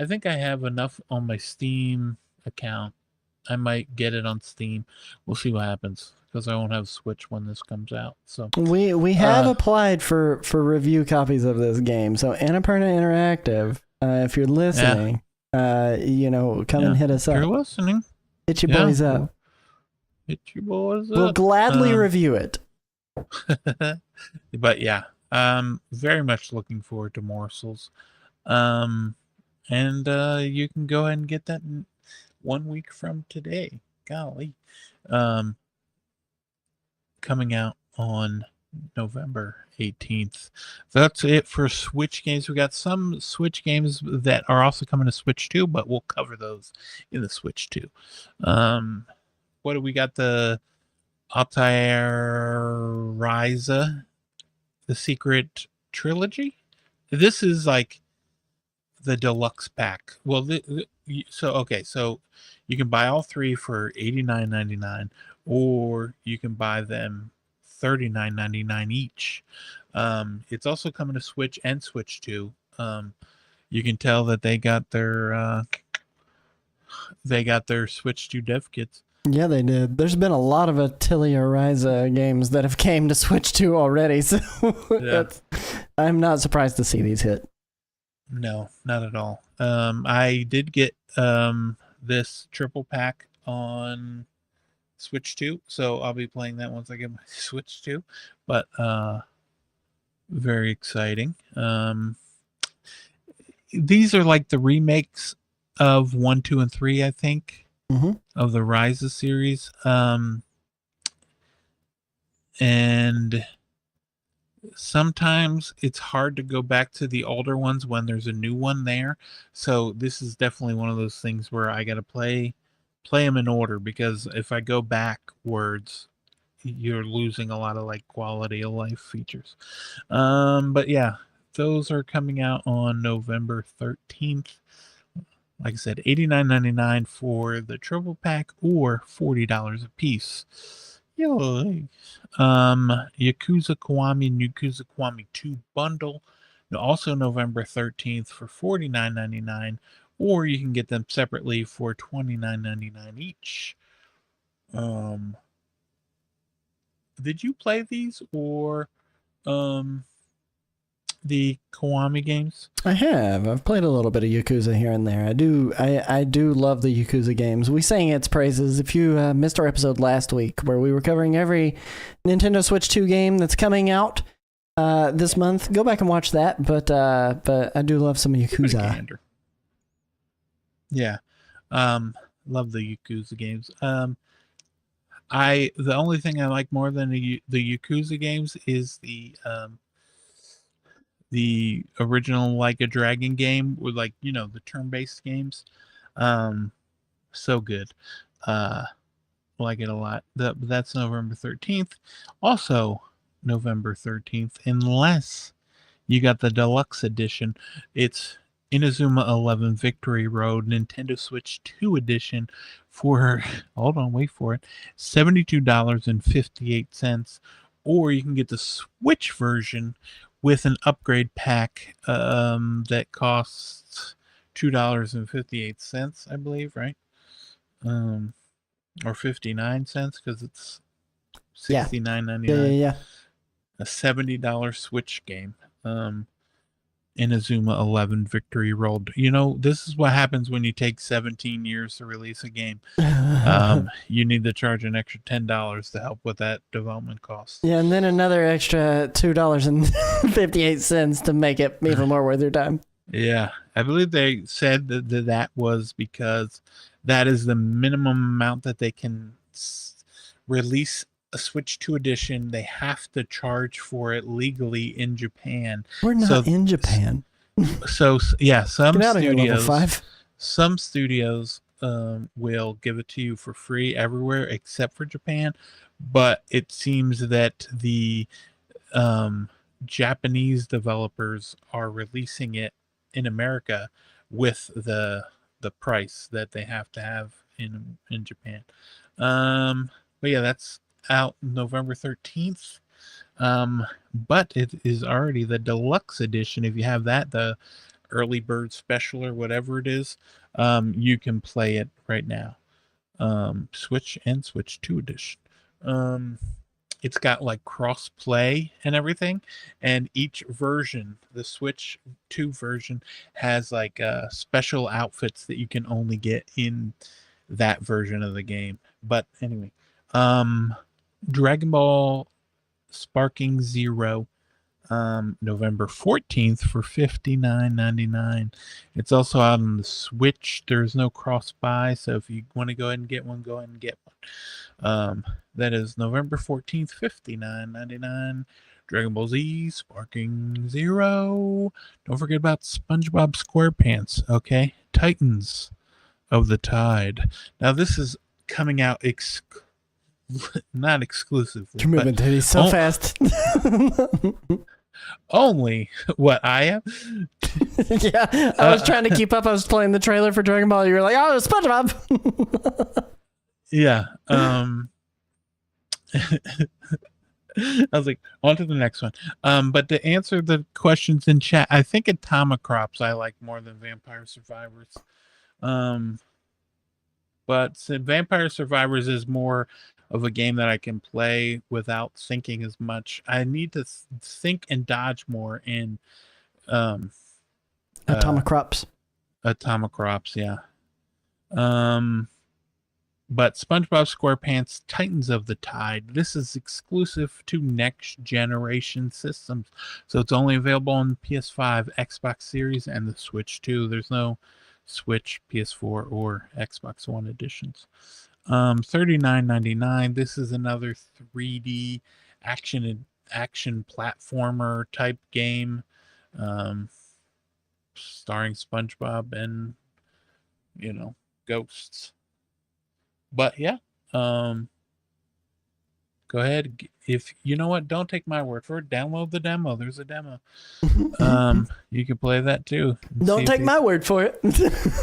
think I have enough on my Steam account. I might get it on Steam. We'll see what happens because I won't have Switch when this comes out. So we have applied for review copies of this game. So Annapurna Interactive, if you're listening, come and hit us up. If you're listening, hit your boys up. Hit your boys up. We'll gladly review it. But yeah, very much looking forward to Morsels. And you can go ahead and get that 1 week from today. Golly. Coming out on November 18th. That's it for Switch games. We got some Switch games that are also coming to Switch 2, but we'll cover those in the Switch 2. What do we got? The Altair Ryza, the Secret Trilogy. This is like the deluxe pack. Well, so you can buy all three for $89.99, or you can buy them $39.99 each. It's also coming to Switch and Switch 2. You can tell that they got their Switch 2 dev kits. Yeah, they did. There's been a lot of Atelier Ryza games that have came to Switch 2 already, so I'm not surprised to see these hit. No, not at all. I did get this triple pack on Switch 2, so I'll be playing that once I get my Switch 2. But very exciting. These are like the remakes of 1, 2, and 3, I think, of the Ryza series. And sometimes it's hard to go back to the older ones when there's a new one there. So this is definitely one of those things where I got to play them in order, because if I go backwards, you're losing a lot of like quality of life features. But yeah, those are coming out on November 13th. Like I said, $89.99 for the triple pack, or $40 a piece Yay. Yakuza Kiwami and Yakuza Kiwami 2 bundle. Also November 13th for $49.99, or you can get them separately for $29.99 each. Did you play these or the Kiwami games? I have. I've played a little bit of Yakuza here and there. I do love the Yakuza games. We sang its praises. If you missed our episode last week where we were covering every Nintendo Switch 2 game that's coming out this month, go back and watch that. But I do love some Yakuza. Yeah. Love the Yakuza games. The only thing I like more than the Yakuza games is the original Like a Dragon game with, like, you know, the turn-based games. So good. Like it a lot. That's November 13th. Also November 13th, unless you got the deluxe edition. It's Inazuma 11 Victory Road Nintendo Switch 2 edition for, hold on, wait for it, $72.58. Or you can get the Switch version with an upgrade pack that costs $2.58, I believe, right? Or 59 cents, because it's $69.99. Yeah. A $70 Switch game. Inazuma 11 Victory Road. You know, this is what happens when you take 17 years to release a game. You need to charge an extra $10 to help with that development cost. Yeah, and then another extra $2.58 to make it even more worth your time. Yeah, I believe they said that was because that is the minimum amount that they can release a Switch 2 edition. They have to charge for it legally in Japan. We're not in Japan. So yeah, some Get out of studios, here, Level 5. Some studios will give it to you for free everywhere except for Japan, but it seems that the Japanese developers are releasing it in America with the price that they have to have in Japan. But yeah, that's out November 13th. But it is already the deluxe edition. If you have that, the early bird special or whatever it is, you can play it right now. Switch and Switch 2 edition. It's got like cross play and everything, and each version, the Switch 2 version, has like special outfits that you can only get in that version of the game. But anyway, Dragon Ball Sparking Zero, November 14th for $59.99. It's also out on the Switch. There's no cross buy, so if you want to go ahead and get one, go ahead and get one. That is November 14th, $59.99. Dragon Ball Z Sparking Zero. Don't forget about SpongeBob SquarePants, okay? Titans of the Tide. Now this is coming out not exclusively. You're moving titties so fast. Only what I am. Yeah, I was trying to keep up. I was playing the trailer for Dragon Ball. You were like, "Oh, SpongeBob." Yeah. I was like, on to the next one. But to answer the questions in chat, I think Atomic Crops I like more than Vampire Survivors. But Vampire Survivors is more of a game that I can play without thinking as much. I need to think and dodge more in Atomic Crops. Atomic Crops, yeah. But SpongeBob SquarePants Titans of the Tide, this is exclusive to next generation systems. So it's only available on PS5, Xbox Series, and the Switch 2. There's no Switch, PS4, or Xbox One editions. $39.99. This is another 3D action platformer type game, starring SpongeBob and, you know, ghosts. But yeah, go Go ahead. If you know what, don't take my word for it. Download the demo. There's a demo. You can play that too. Don't take my word for it.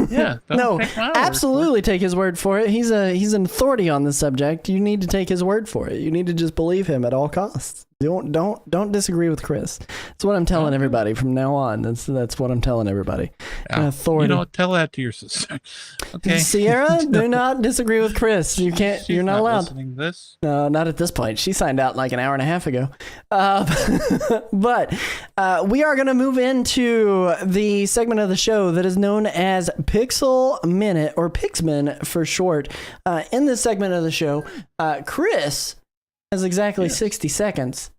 Yeah. No, take my absolutely take his word for it. He's an authority on the subject. You need to take his word for it. You need to just believe him at all costs. Don't disagree with Chris. That's what I'm telling everybody from now on. That's what I'm telling everybody. An authority. You know what? Tell that to your sister. Okay. Sierra, do not disagree with Chris. You can't. She's you're not allowed. Listening to this. No, not at this point. She signed out like an hour and a half ago. But we are going to move into the segment of the show that is known as Pixel Minute, or Pixmin for short. In this segment of the show, Chris has exactly 60 seconds,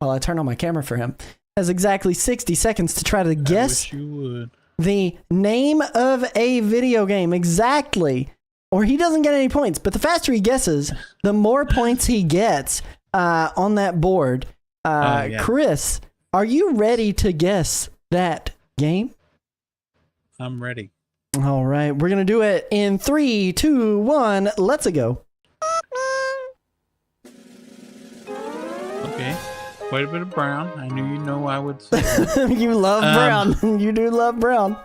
while I turn on my camera for him, has exactly 60 seconds to try to guess the name of a video game. Exactly. Or he doesn't get any points, but the faster he guesses, the more points he gets on that board. Chris, are you ready to guess that game? I'm ready. All right, we're going to do it in 3, 2, 1, let's go. Okay. Quite a bit of brown. I knew you know I would say that. You love brown. You do love brown.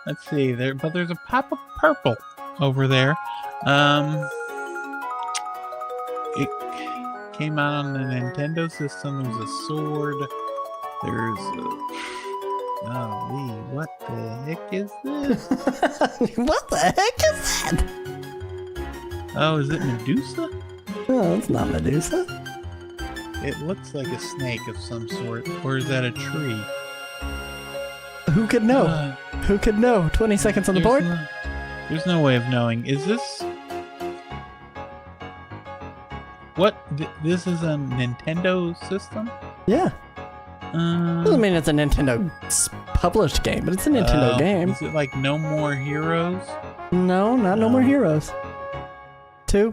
Let's see. But there's a pop of purple over there. It came out on the Nintendo system. There's a sword. There's golly, what the heck is this? What the heck is that? Oh, is it Medusa? No, it's not Medusa. It looks like a snake of some sort. Or is that a tree? Who could know? Who could know? 20 seconds on the board? There's no way of knowing. Is this... What? This is a Nintendo system? Yeah. Doesn't mean it's a Nintendo published game, but it's a Nintendo game. Is it like No More Heroes? No, not No More Heroes. 2,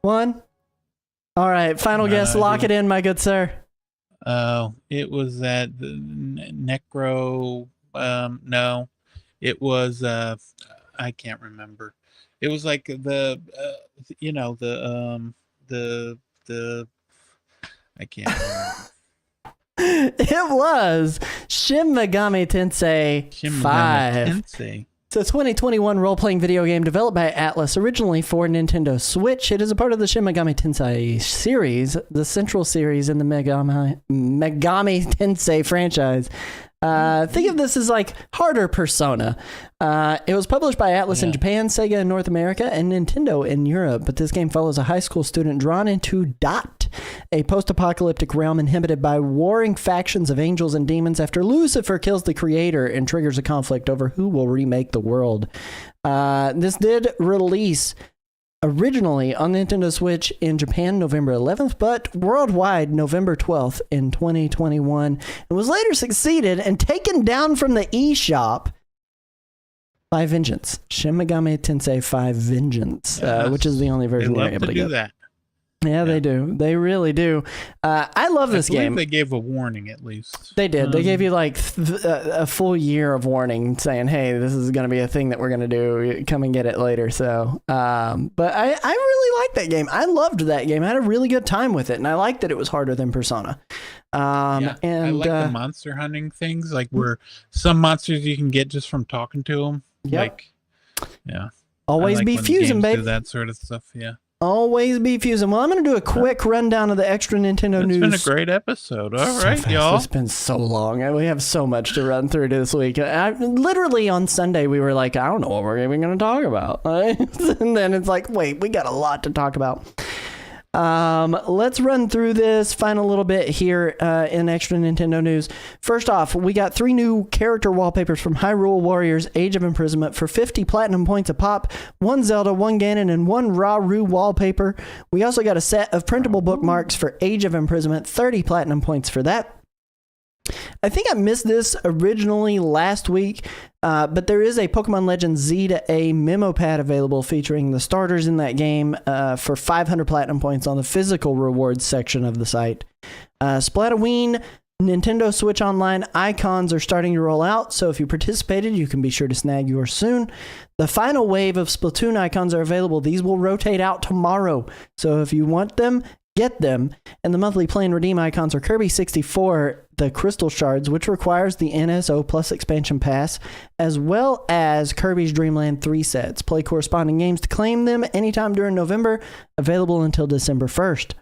1. All right, final guess. Lock it in, my good sir. Oh, it was that the Necro. No, it was. I can't remember. It was like the I can't remember. It was Shin Megami Tensei 5. It's a 2021 role-playing video game developed by Atlas, originally for Nintendo Switch. It is a part of the Shin Megami Tensei series, the central series in the Megami Tensei franchise. Think of this as like harder Persona. It was published by Atlas in Japan, Sega in North America, and Nintendo in Europe. But this game follows a high school student drawn into Dot, a post-apocalyptic realm inhabited by warring factions of angels and demons after Lucifer kills the creator and triggers a conflict over who will remake the world. This did release originally on Nintendo Switch in Japan November 11th, but worldwide November 12th in 2021. It was later succeeded and taken down from the eShop by Vengeance. Shin Megami Tensei 5 Vengeance, which is the only version you're able to get. That. Yeah, they do. They really do. I love this game. They gave a warning at least. They did. They gave you like a full year of warning saying, hey, this is going to be a thing that we're going to do. Come and get it later. So, but I really liked that game. I loved that game. I had a really good time with it. And I liked that it was harder than Persona. And I like the monster hunting things, like where some monsters you can get just from talking to them. Yep. Always be fusing, baby. That sort of stuff, yeah. Always be fusing. Well, I'm going to do a quick rundown of the extra Nintendo news. It's been a great episode. All right, y'all. It's been so long. We have so much to run through this week. Literally on Sunday, we were like, I don't know what we're even going to talk about. And then it's like, wait, we got a lot to talk about. Let's run through this, find a little bit here in extra Nintendo news. First off, we got 3 new character wallpapers from Hyrule Warriors Age of Imprisonment for 50 platinum points a pop, 1 Zelda, 1 Ganon, and 1 Rauru wallpaper. We also got a set of printable bookmarks for Age of Imprisonment, 30 platinum points for that. I think I missed this originally last week, but there is a Pokemon Legends Z to A memo pad available featuring the starters in that game for 500 platinum points on the physical rewards section of the site. Splatoween Nintendo Switch Online icons are starting to roll out, so if you participated, you can be sure to snag yours soon. The final wave of Splatoon icons are available. These will rotate out tomorrow, so if you want them, get them. And the monthly play and redeem icons are Kirby 64, the Crystal Shards, which requires the NSO Plus expansion pass, as well as Kirby's Dream Land 3 sets. Play corresponding games to claim them anytime during November, available until December 1st.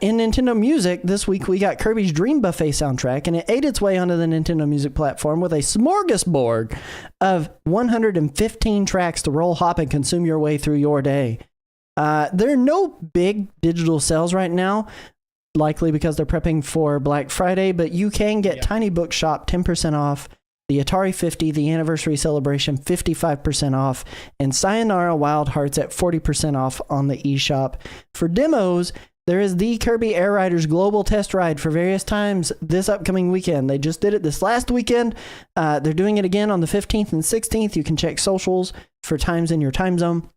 In Nintendo Music, this week we got Kirby's Dream Buffet soundtrack, and it ate its way onto the Nintendo Music platform with a smorgasbord of 115 tracks to roll, hop, and consume your way through your day. There are no big digital sales right now, likely because they're prepping for Black Friday, but you can get Tiny Bookshop 10% off, the Atari 50, the Anniversary Celebration 55% off, and Sayonara Wild Hearts at 40% off on the eShop. For demos, there is the Kirby Air Riders Global Test Ride for various times this upcoming weekend. They just did it this last weekend. They're doing it again on the 15th and 16th. You can check socials for times in your time zone.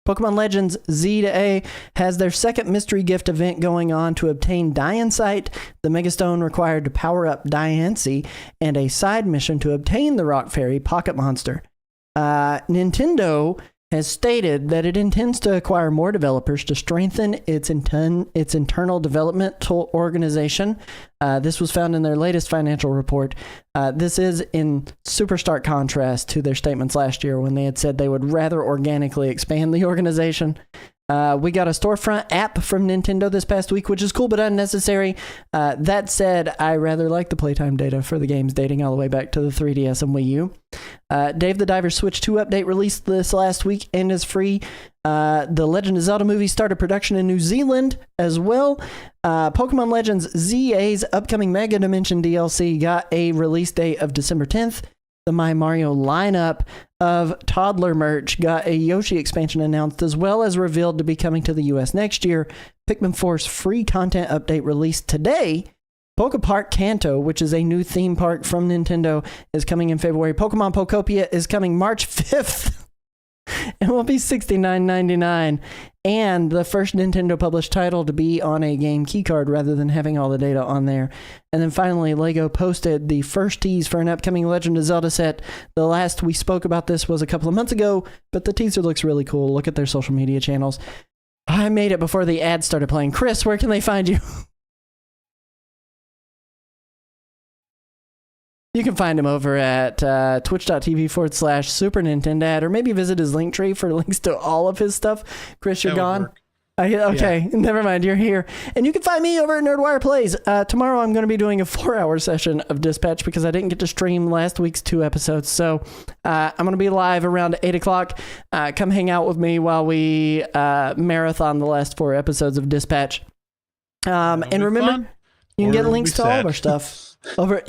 Pokemon Legends Z to A has their second mystery gift event going on to obtain Diancite, the Megastone required to power up Diancie, and a side mission to obtain the Rock Fairy Pocket Monster. Nintendo has stated that it intends to acquire more developers to strengthen its internal developmental organization. This was found in their latest financial report. This is in super stark contrast to their statements last year when they had said they would rather organically expand the organization. We got a storefront app from Nintendo this past week, which is cool but unnecessary. That said, I rather like the playtime data for the games dating all the way back to the 3DS and Wii U. Dave the Diver Switch 2 update released this last week and is free. The Legend of Zelda movie started production in New Zealand as well. Pokemon Legends ZA's upcoming Mega Dimension DLC got a release date of December 10th. The My Mario lineup of toddler merch got a Yoshi expansion announced, as well as revealed to be coming to the US next year. Pikmin 4's free content update released today. Poke Park Kanto, which is a new theme park from Nintendo, is coming in February. Pokemon Pokopia is coming March 5th. It will be $69.99, and the first Nintendo published title to be on a game keycard rather than having all the data on there. And then finally, LEGO posted the first tease for an upcoming Legend of Zelda set. The last we spoke about this was a couple of months ago, but the teaser looks really cool. Look at their social media channels. I made it before the ads started playing. Chris, where can they find you? You can find him over at twitch.tv/Super Nintendo, or maybe visit his link tree for links to all of his stuff. Chris, you're gone. Okay, never mind. You're here. And you can find me over at Nerdwire Plays. Tomorrow I'm going to be doing a 4-hour session of Dispatch because I didn't get to stream last week's 2 episodes. So I'm going to be live around 8 o'clock. Come hang out with me while we marathon the last 4 episodes of Dispatch. And remember, you can get links to all of our stuff. You can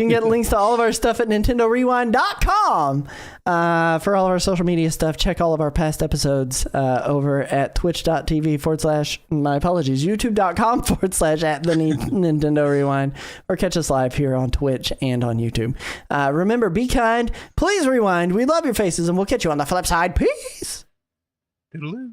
get links to all of our stuff at NintendoRewind.com. For all of our social media stuff, check all of our past episodes over at YouTube.com/@the Nintendo Rewind, or catch us live here on Twitch and on YouTube. Remember, be kind. Please rewind. We love your faces, and we'll catch you on the flip side. Peace. Toodaloo.